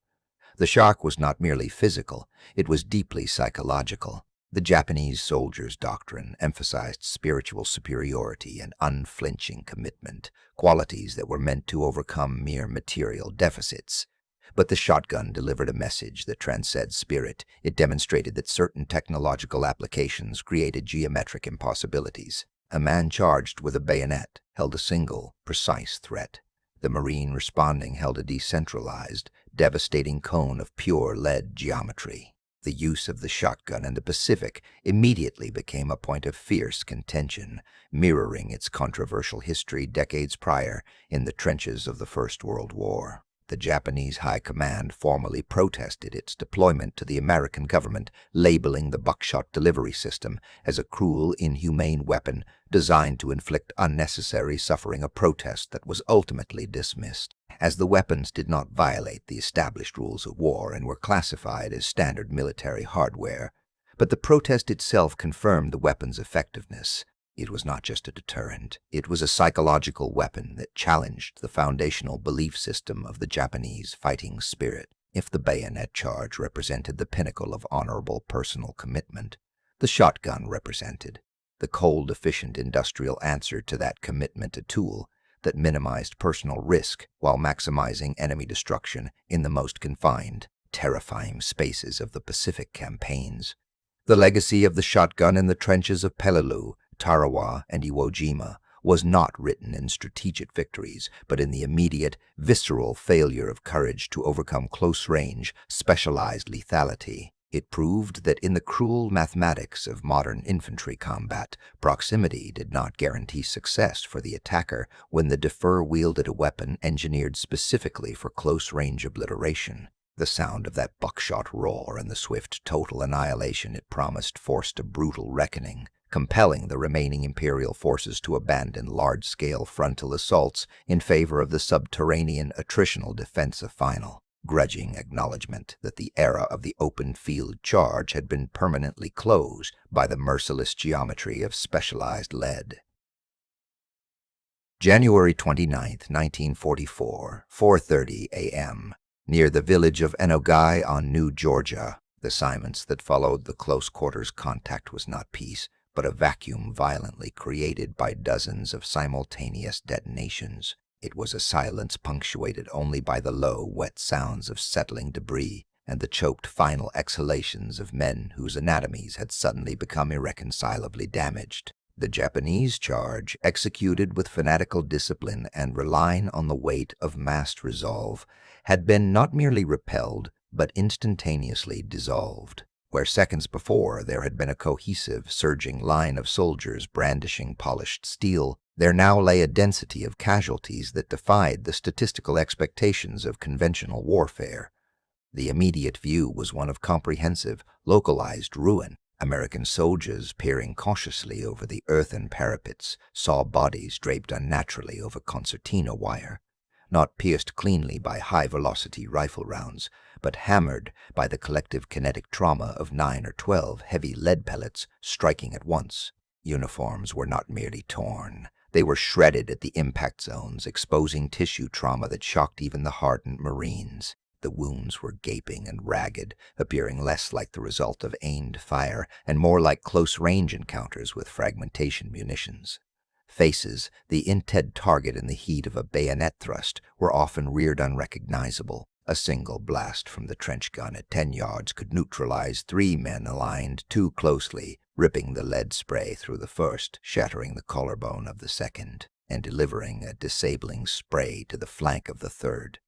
The shock was not merely physical, it was deeply psychological. The Japanese soldiers' doctrine emphasized spiritual superiority and unflinching commitment, qualities that were meant to overcome mere material deficits. But the shotgun delivered a message that transcended spirit. It demonstrated that certain technological applications created geometric impossibilities. A man charged with a bayonet held a single, precise threat. The Marine responding held a decentralized, devastating cone of pure lead geometry. The use of the shotgun in the Pacific immediately became a point of fierce contention, mirroring its controversial history decades prior in the trenches of the First World War. The Japanese High Command formally protested its deployment to the American government, labeling the buckshot delivery system as a cruel, inhumane weapon designed to inflict unnecessary suffering, a protest that was ultimately dismissed, as the weapons did not violate the established rules of war and were classified as standard military hardware. But the protest itself confirmed the weapon's effectiveness. It was not just a deterrent, it was a psychological weapon that challenged the foundational belief system of the Japanese fighting spirit. If the bayonet charge represented the pinnacle of honorable personal commitment, the shotgun represented the cold, efficient industrial answer to that commitment, a tool that minimized personal risk while maximizing enemy destruction in the most confined, terrifying spaces of the Pacific campaigns. The legacy of the shotgun in the trenches of Peleliu, Tarawa, and Iwo Jima was not written in strategic victories, but in the immediate, visceral failure of courage to overcome close-range, specialized lethality. It proved that in the cruel mathematics of modern infantry combat, proximity did not guarantee success for the attacker when the defer wielded a weapon engineered specifically for close-range obliteration. The sound of that buckshot roar and the swift total annihilation it promised forced a brutal reckoning, compelling the remaining Imperial forces to abandon large-scale frontal assaults in favor of the subterranean attritional defensive final, grudging acknowledgement that the era of the open-field charge had been permanently closed by the merciless geometry of specialized lead. January 29, 1944, 4:30 a.m. Near the village of Enogai on New Georgia, the silence that followed the close-quarters contact was not peace, but a vacuum violently created by dozens of simultaneous detonations. It was a silence punctuated only by the low, wet sounds of settling debris and the choked final exhalations of men whose anatomies had suddenly become irreconcilably damaged. The Japanese charge, executed with fanatical discipline and relying on the weight of massed resolve, had been not merely repelled, but instantaneously dissolved. Where seconds before there had been a cohesive, surging line of soldiers brandishing polished steel, there now lay a density of casualties that defied the statistical expectations of conventional warfare. The immediate view was one of comprehensive, localized ruin. American soldiers, peering cautiously over the earthen parapets, saw bodies draped unnaturally over concertina wire, not pierced cleanly by high-velocity rifle rounds, but hammered by the collective kinetic trauma of 9 or 12 heavy lead pellets striking at once. Uniforms were not merely torn. They were shredded at the impact zones, exposing tissue trauma that shocked even the hardened Marines. The wounds were gaping and ragged, appearing less like the result of aimed fire and more like close-range encounters with fragmentation munitions. Faces, the intent target in the heat of a bayonet thrust, were often reared unrecognizable. A single blast from the trench gun at 10 yards could neutralize 3 men aligned too closely, ripping the lead spray through the first, shattering the collarbone of the second, and delivering a disabling spray to the flank of the third.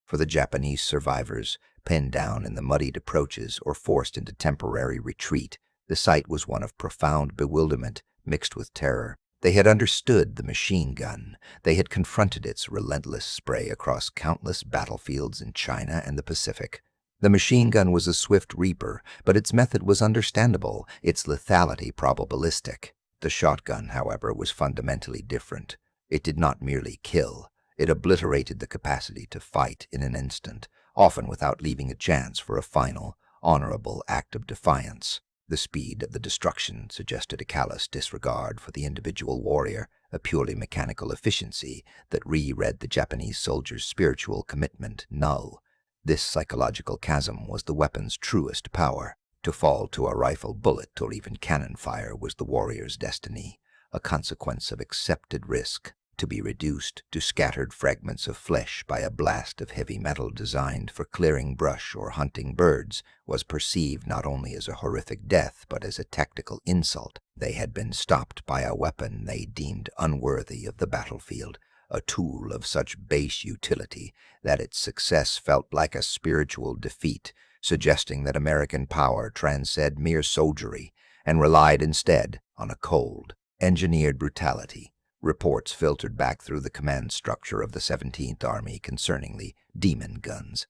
For the Japanese survivors, pinned down in the muddied approaches or forced into temporary retreat, the sight was one of profound bewilderment mixed with terror. They had understood the machine gun. They had confronted its relentless spray across countless battlefields in China and the Pacific. The machine gun was a swift reaper, but its method was understandable, its lethality probabilistic. The shotgun, however, was fundamentally different. It did not merely kill, It obliterated the capacity to fight in an instant, often without leaving a chance for a final, honorable act of defiance. The speed of the destruction suggested a callous disregard for the individual warrior, a purely mechanical efficiency that reread the Japanese soldier's spiritual commitment null. This psychological chasm was the weapon's truest power. To fall to a rifle bullet or even cannon fire was the warrior's destiny, a consequence of accepted risk. To be reduced to scattered fragments of flesh by a blast of heavy metal designed for clearing brush or hunting birds was perceived not only as a horrific death but as a tactical insult. They had been stopped by a weapon they deemed unworthy of the battlefield, a tool of such base utility that its success felt like a spiritual defeat, suggesting that American power transcended mere soldiery and relied instead on a cold, engineered brutality. Reports filtered back through the command structure of the 17th Army concerning the demon guns.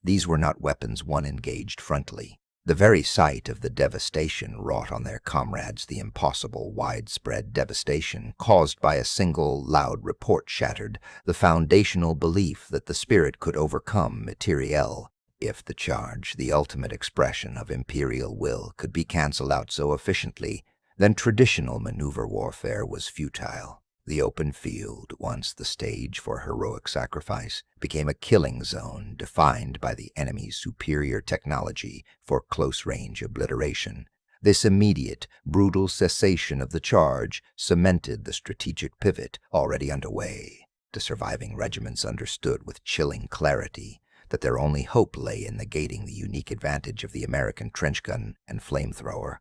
These were not weapons one engaged frontally. The very sight of the devastation wrought on their comrades, the impossible widespread devastation caused by a single loud report, shattered the foundational belief that the spirit could overcome Imperial. If the charge, the ultimate expression of Imperial will, could be cancelled out so efficiently, then traditional maneuver warfare was futile. The open field, once the stage for heroic sacrifice, became a killing zone defined by the enemy's superior technology for close-range obliteration. This immediate, brutal cessation of the charge cemented the strategic pivot already underway. The surviving regiments understood with chilling clarity that their only hope lay in negating the unique advantage of the American trench gun and flamethrower.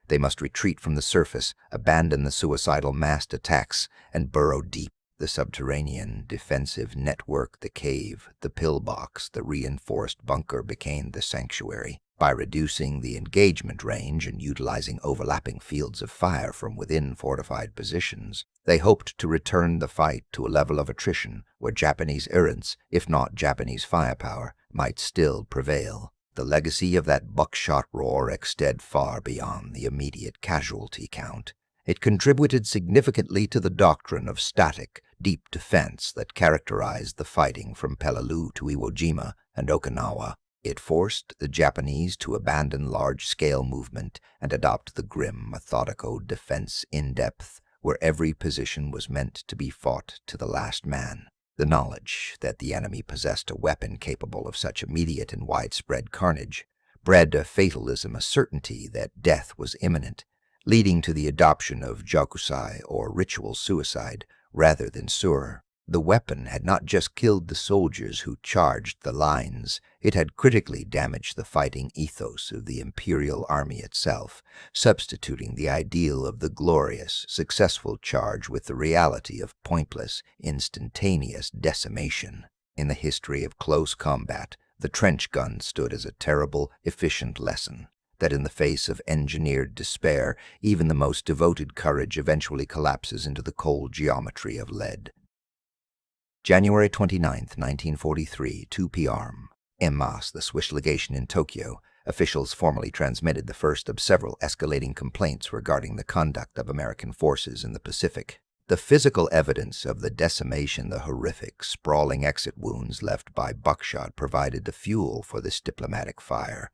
They must retreat from the surface, abandon the suicidal massed attacks, and burrow deep. The subterranean defensive network, the cave, the pillbox, the reinforced bunker became the sanctuary. By reducing the engagement range and utilizing overlapping fields of fire from within fortified positions, they hoped to return the fight to a level of attrition where Japanese errants, if not Japanese firepower, might still prevail. The legacy of that buckshot roar extended far beyond the immediate casualty count. It contributed significantly to the doctrine of static, deep defense that characterized the fighting from Peleliu to Iwo Jima and Okinawa. It forced the Japanese to abandon large-scale movement and adopt the grim, methodical defense in depth, where every position was meant to be fought to the last man. The knowledge that the enemy possessed a weapon capable of such immediate and widespread carnage bred a fatalism, a certainty that death was imminent, leading to the adoption of jokusai, or ritual suicide, rather than sueur. The weapon had not just killed the soldiers who charged the lines, it had critically damaged the fighting ethos of the Imperial Army itself, substituting the ideal of the glorious, successful charge with the reality of pointless, instantaneous decimation. In the history of close combat, the trench gun stood as a terrible, efficient lesson, that in the face of engineered despair, even the most devoted courage eventually collapses into the cold geometry of lead. January 29, 1943, 2 p.m. En masse, the Swiss legation in Tokyo, officials formally transmitted the first of several escalating complaints regarding the conduct of American forces in the Pacific. The physical evidence of the decimation, the horrific, sprawling exit wounds left by buckshot provided the fuel for this diplomatic fire.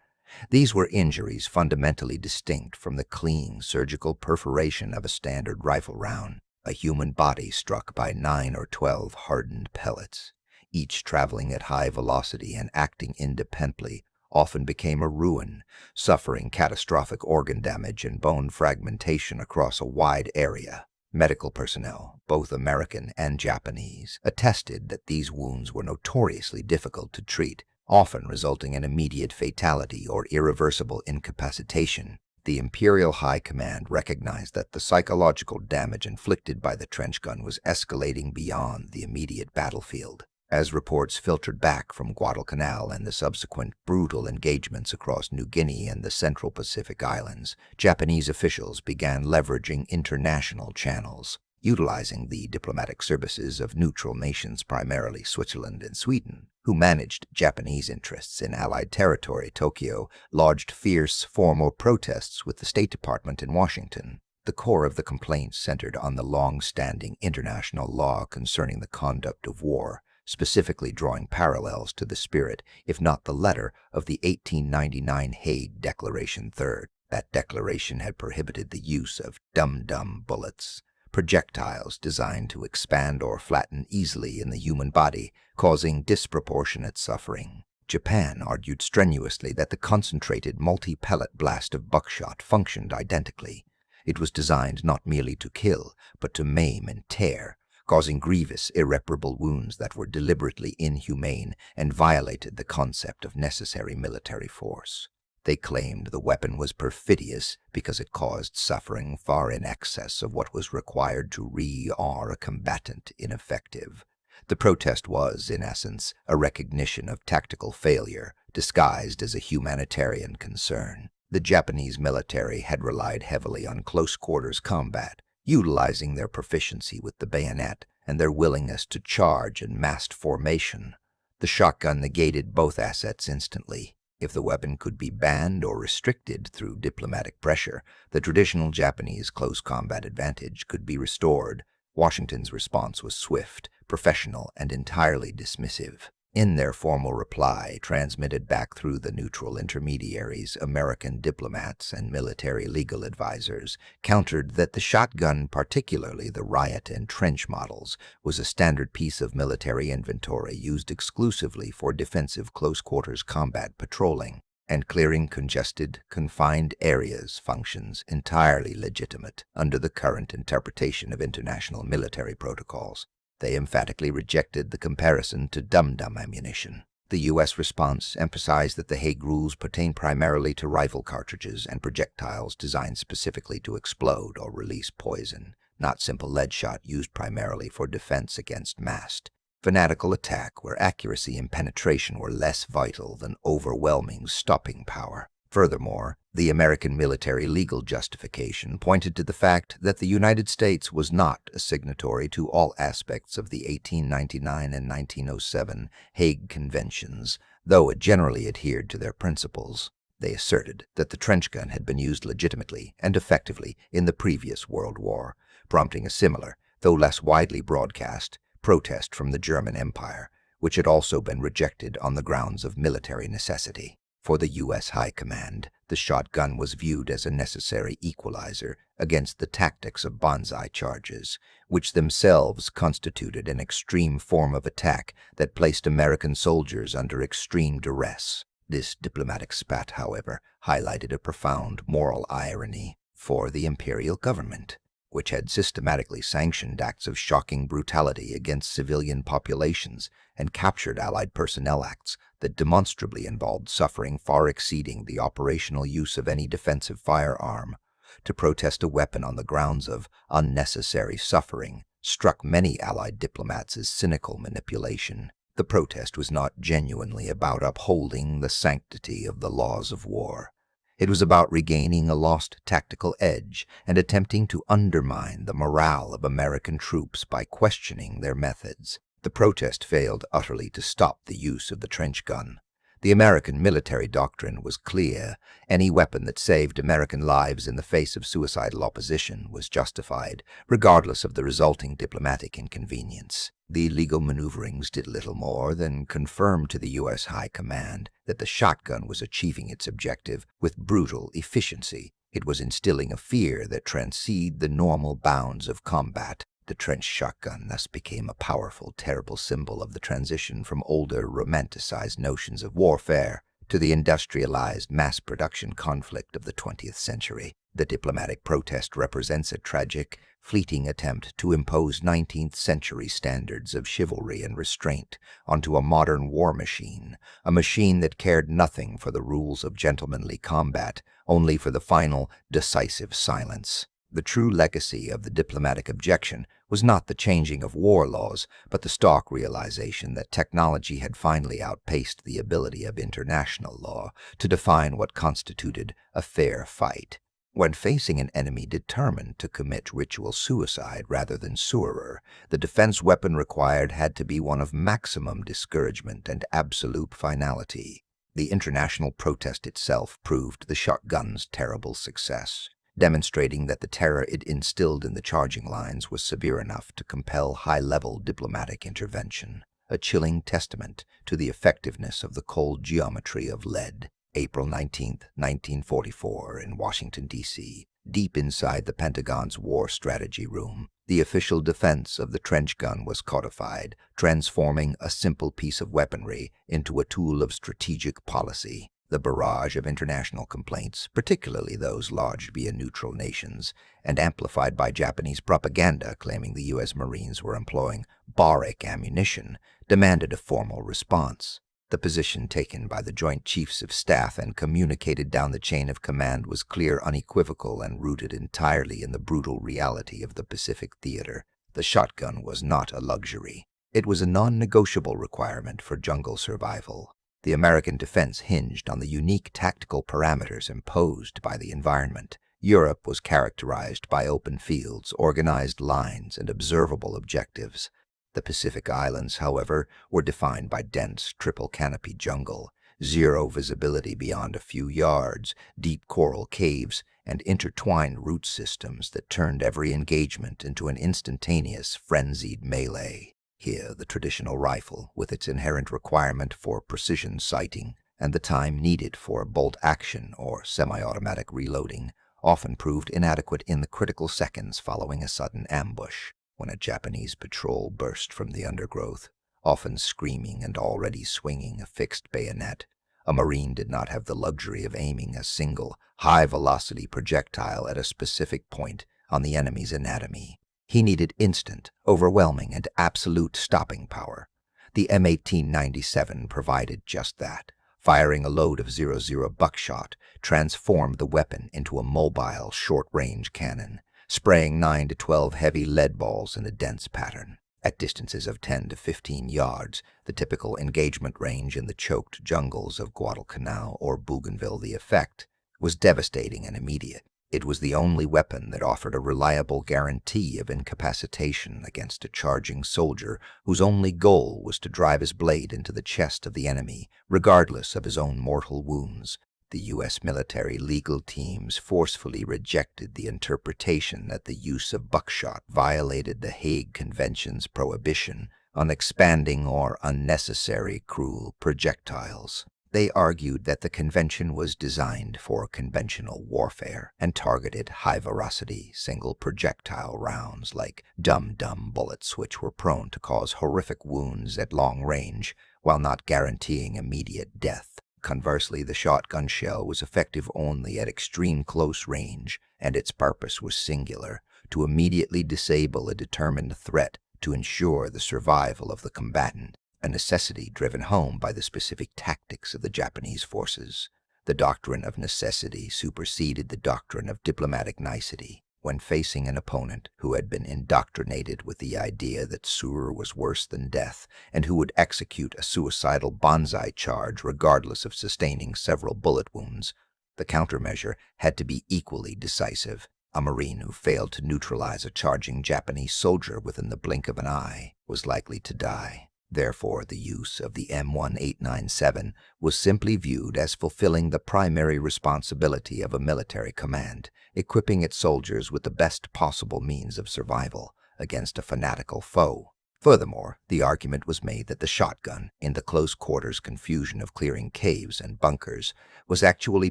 These were injuries fundamentally distinct from the clean, surgical perforation of a standard rifle round. A human body struck by 9 or 12 hardened pellets, each traveling at high velocity and acting independently, often became a ruin, suffering catastrophic organ damage and bone fragmentation across a wide area. Medical personnel, both American and Japanese, attested that these wounds were notoriously difficult to treat, often resulting in immediate fatality or irreversible incapacitation. The Imperial High Command recognized that the psychological damage inflicted by the trench gun was escalating beyond the immediate battlefield. As reports filtered back from Guadalcanal and the subsequent brutal engagements across New Guinea and the Central Pacific Islands, Japanese officials began leveraging international channels. Utilizing the diplomatic services of neutral nations, primarily Switzerland and Sweden, who managed Japanese interests in Allied territory, Tokyo lodged fierce formal protests with the State Department in Washington. The core of the complaints centered on the long-standing international law concerning the conduct of war, specifically drawing parallels to the spirit, if not the letter, of the 1899 Hague Declaration III. That declaration had prohibited the use of dum-dum bullets, projectiles designed to expand or flatten easily in the human body, causing disproportionate suffering. Japan argued strenuously that the concentrated multi-pellet blast of buckshot functioned identically. It was designed not merely to kill, but to maim and tear, causing grievous, irreparable wounds that were deliberately inhumane and violated the concept of necessary military force. They claimed the weapon was perfidious because it caused suffering far in excess of what was required to render a combatant ineffective. The protest was, in essence, a recognition of tactical failure, disguised as a humanitarian concern. The Japanese military had relied heavily on close-quarters combat, utilizing their proficiency with the bayonet and their willingness to charge in massed formation. The shotgun negated both assets instantly. If the weapon could be banned or restricted through diplomatic pressure, the traditional Japanese close combat advantage could be restored. Washington's response was swift, professional, and entirely dismissive. In their formal reply, transmitted back through the neutral intermediaries, American diplomats and military legal advisors countered that the shotgun, particularly the riot and trench models, was a standard piece of military inventory used exclusively for defensive close-quarters combat patrolling, and clearing congested, confined areas functions entirely legitimate under the current interpretation of international military protocols. They emphatically rejected the comparison to dum-dum ammunition. The U.S. response emphasized that the Hague rules pertain primarily to rifle cartridges and projectiles designed specifically to explode or release poison, not simple lead shot used primarily for defense against massed, fanatical attack where accuracy and penetration were less vital than overwhelming stopping power. Furthermore, the American military legal justification pointed to the fact that the United States was not a signatory to all aspects of the 1899 and 1907 Hague Conventions, though it generally adhered to their principles. They asserted that the trench gun had been used legitimately and effectively in the previous World War, prompting a similar, though less widely broadcast, protest from the German Empire, which had also been rejected on the grounds of military necessity. For the U.S. High Command, the shotgun was viewed as a necessary equalizer against the tactics of Banzai charges, which themselves constituted an extreme form of attack that placed American soldiers under extreme duress. This diplomatic spat, however, highlighted a profound moral irony for the Imperial government, which had systematically sanctioned acts of shocking brutality against civilian populations and captured Allied personnel acts that demonstrably involved suffering far exceeding the operational use of any defensive firearm. To protest a weapon on the grounds of unnecessary suffering struck many Allied diplomats as cynical manipulation. The protest was not genuinely about upholding the sanctity of the laws of war. It was about regaining a lost tactical edge and attempting to undermine the morale of American troops by questioning their methods. The protest failed utterly to stop the use of the trench gun. The American military doctrine was clear. Any weapon that saved American lives in the face of suicidal opposition was justified, regardless of the resulting diplomatic inconvenience. The legal maneuverings did little more than confirm to the U.S. High Command that the shotgun was achieving its objective with brutal efficiency. It was instilling a fear that transcended the normal bounds of combat. The trench shotgun thus became a powerful, terrible symbol of the transition from older, romanticized notions of warfare to the industrialized, mass-production conflict of the 20th century. The diplomatic protest represents a tragic, fleeting attempt to impose 19th-century standards of chivalry and restraint onto a modern war machine, a machine that cared nothing for the rules of gentlemanly combat, only for the final, decisive silence. The true legacy of the diplomatic objection was not the changing of war laws, but the stark realization that technology had finally outpaced the ability of international law to define what constituted a fair fight. When facing an enemy determined to commit ritual suicide rather than surer, the defense weapon required had to be one of maximum discouragement and absolute finality. The international protest itself proved the shotgun's terrible success. demonstrating that the terror it instilled in the charging lines was severe enough to compel high-level diplomatic intervention, a chilling testament to the effectiveness of the cold geometry of lead. April 19, 1944, in Washington, D.C., deep inside the Pentagon's War Strategy Room, the official defense of the trench gun was codified, transforming a simple piece of weaponry into a tool of strategic policy. The barrage of international complaints, particularly those lodged via neutral nations, and amplified by Japanese propaganda claiming the U.S. Marines were employing baric ammunition, demanded a formal response. The position taken by the Joint Chiefs of Staff and communicated down the chain of command was clear, unequivocal, and rooted entirely in the brutal reality of the Pacific theater. The shotgun was not a luxury. It was a non-negotiable requirement for jungle survival. The American defense hinged on the unique tactical parameters imposed by the environment. Europe was characterized by open fields, organized lines, and observable objectives. The Pacific Islands, however, were defined by dense, triple-canopy jungle, zero visibility beyond a few yards, deep coral caves, and intertwined root systems that turned every engagement into an instantaneous, frenzied melee. Here, the traditional rifle, with its inherent requirement for precision sighting and the time needed for bolt action or semi-automatic reloading, often proved inadequate in the critical seconds following a sudden ambush. When a Japanese patrol burst from the undergrowth, often screaming and already swinging a fixed bayonet, a Marine did not have the luxury of aiming a single, high-velocity projectile at a specific point on the enemy's anatomy. He needed instant, overwhelming, and absolute stopping power. The M1897 provided just that. Firing a load of .00 buckshot transformed the weapon into a mobile, short-range cannon, spraying 9 to 12 heavy lead balls in a dense pattern. At distances of 10 to 15 yards, the typical engagement range in the choked jungles of Guadalcanal or Bougainville, the effect was devastating and immediate. It was the only weapon that offered a reliable guarantee of incapacitation against a charging soldier whose only goal was to drive his blade into the chest of the enemy, regardless of his own mortal wounds. The U.S. military legal teams forcefully rejected the interpretation that the use of buckshot violated the Hague Convention's prohibition on expanding or unnecessary cruel projectiles. They argued that the convention was designed for conventional warfare and targeted high-velocity, single-projectile rounds like dum-dum bullets, which were prone to cause horrific wounds at long range while not guaranteeing immediate death. Conversely, the shotgun shell was effective only at extreme close range, and its purpose was singular: to immediately disable a determined threat to ensure the survival of the combatant, a necessity driven home by the specific tactics of the Japanese forces. The doctrine of necessity superseded the doctrine of diplomatic nicety. When facing an opponent who had been indoctrinated with the idea that sueur was worse than death and who would execute a suicidal Banzai charge regardless of sustaining several bullet wounds, the countermeasure had to be equally decisive. A Marine who failed to neutralize a charging Japanese soldier within the blink of an eye was likely to die. Therefore, the use of the M1897 was simply viewed as fulfilling the primary responsibility of a military command, equipping its soldiers with the best possible means of survival against a fanatical foe. Furthermore, the argument was made that the shotgun, in the close quarters confusion of clearing caves and bunkers, was actually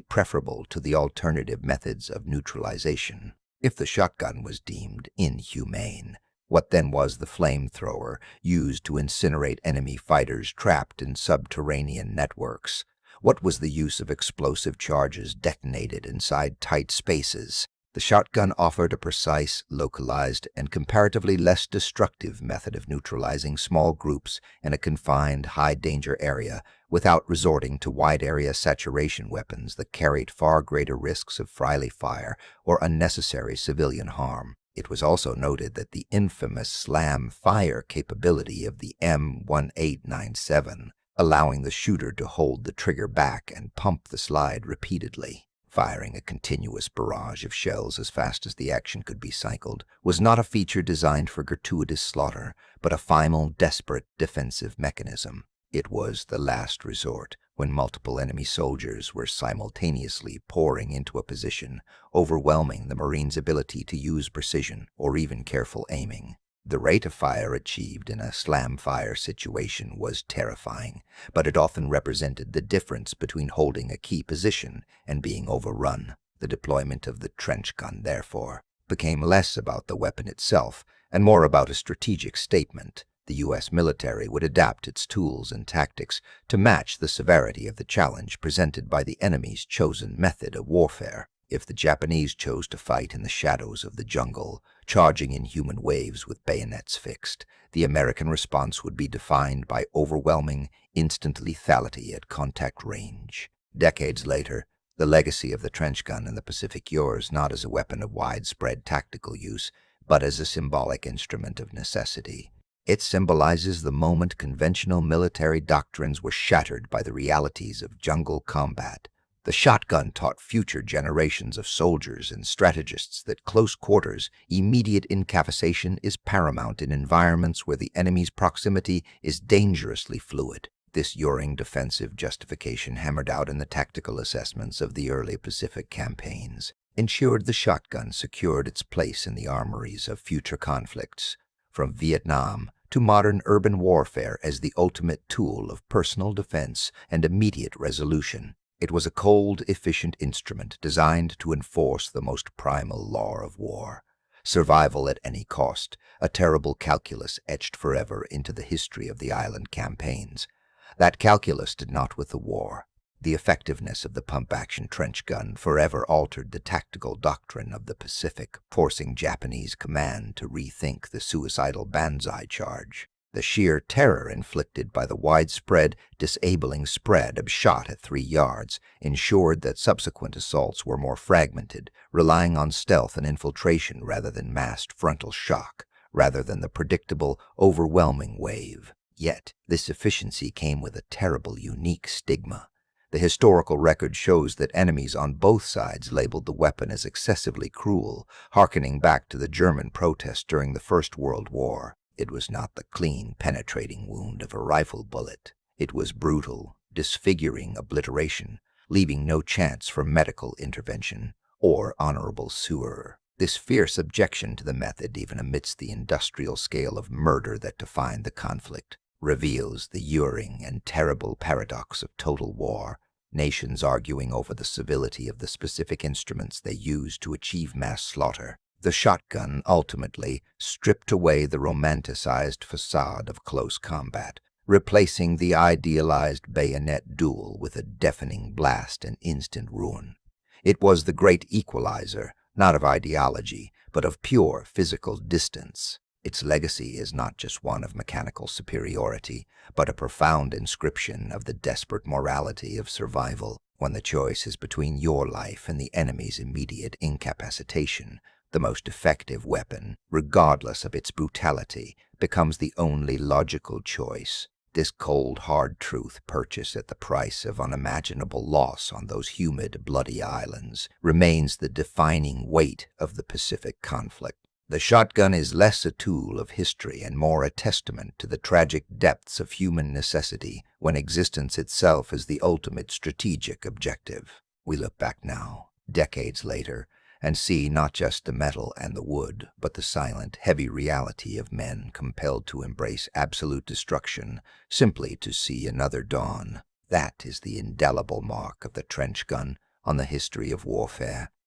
preferable to the alternative methods of neutralization. If the shotgun was deemed inhumane, what then was the flamethrower used to incinerate enemy fighters trapped in subterranean networks? What was the use of explosive charges detonated inside tight spaces? The shotgun offered a precise, localized, and comparatively less destructive method of neutralizing small groups in a confined, high-danger area without resorting to wide-area saturation weapons that carried far greater risks of friendly fire or unnecessary civilian harm. It was also noted that the infamous slam fire capability of the M1897, allowing the shooter to hold the trigger back and pump the slide repeatedly, firing a continuous barrage of shells as fast as the action could be cycled, was not a feature designed for gratuitous slaughter, but a final, desperate defensive mechanism. It was the last resort when multiple enemy soldiers were simultaneously pouring into a position, overwhelming the Marines' ability to use precision or even careful aiming. The rate of fire achieved in a slam-fire situation was terrifying, but it often represented the difference between holding a key position and being overrun. The deployment of the trench gun, therefore, became less about the weapon itself and more about a strategic statement. The U.S. military would adapt its tools and tactics to match the severity of the challenge presented by the enemy's chosen method of warfare. If the Japanese chose to fight in the shadows of the jungle, charging in human waves with bayonets fixed, the American response would be defined by overwhelming, instant lethality at contact range. Decades later, the legacy of the trench gun in the Pacific yours not as a weapon of widespread tactical use, but as a symbolic instrument of necessity. It symbolizes the moment conventional military doctrines were shattered by the realities of jungle combat. The shotgun taught future generations of soldiers and strategists that close quarters, immediate incapacitation is paramount in environments where the enemy's proximity is dangerously fluid. This Uring defensive justification, hammered out in the tactical assessments of the early Pacific campaigns, ensured the shotgun secured its place in the armories of future conflicts, from Vietnam to modern urban warfare, as the ultimate tool of personal defense and immediate resolution. It was a cold, efficient instrument designed to enforce the most primal law of war. Survival at any cost, a terrible calculus etched forever into the history of the island campaigns. That calculus did not with the war. The effectiveness of the pump-action trench gun forever altered the tactical doctrine of the Pacific, forcing Japanese command to rethink the suicidal Banzai charge. The sheer terror inflicted by the widespread, disabling spread of shot at 3 yards ensured that subsequent assaults were more fragmented, relying on stealth and infiltration rather than massed frontal shock, rather than the predictable, overwhelming wave. Yet, this efficiency came with a terrible, unique stigma. The historical record shows that enemies on both sides labeled the weapon as excessively cruel, hearkening back to the German protest during the First World War. It was not the clean, penetrating wound of a rifle bullet. It was brutal, disfiguring obliteration, leaving no chance for medical intervention or honorable succor. This fierce objection to the method, even amidst the industrial scale of murder that defined the conflict, reveals the Uring and terrible paradox of total war, nations arguing over the civility of the specific instruments they use to achieve mass slaughter. The shotgun ultimately stripped away the romanticized facade of close combat, replacing the idealized bayonet duel with a deafening blast and instant ruin. It was the great equalizer, not of ideology, but of pure physical distance. Its legacy is not just one of mechanical superiority, but a profound inscription of the desperate morality of survival. When the choice is between your life and the enemy's immediate incapacitation, the most effective weapon, regardless of its brutality, becomes the only logical choice. This cold, hard truth, purchased at the price of unimaginable loss on those humid, bloody islands, remains the defining weight of the Pacific conflict. The shotgun is less a tool of history and more a testament to the tragic depths of human necessity when existence itself is the ultimate strategic objective. We look back now, decades later, and see not just the metal and the wood, but the silent, heavy reality of men compelled to embrace absolute destruction simply to see another dawn. That is the indelible mark of the trench gun on the history of warfare.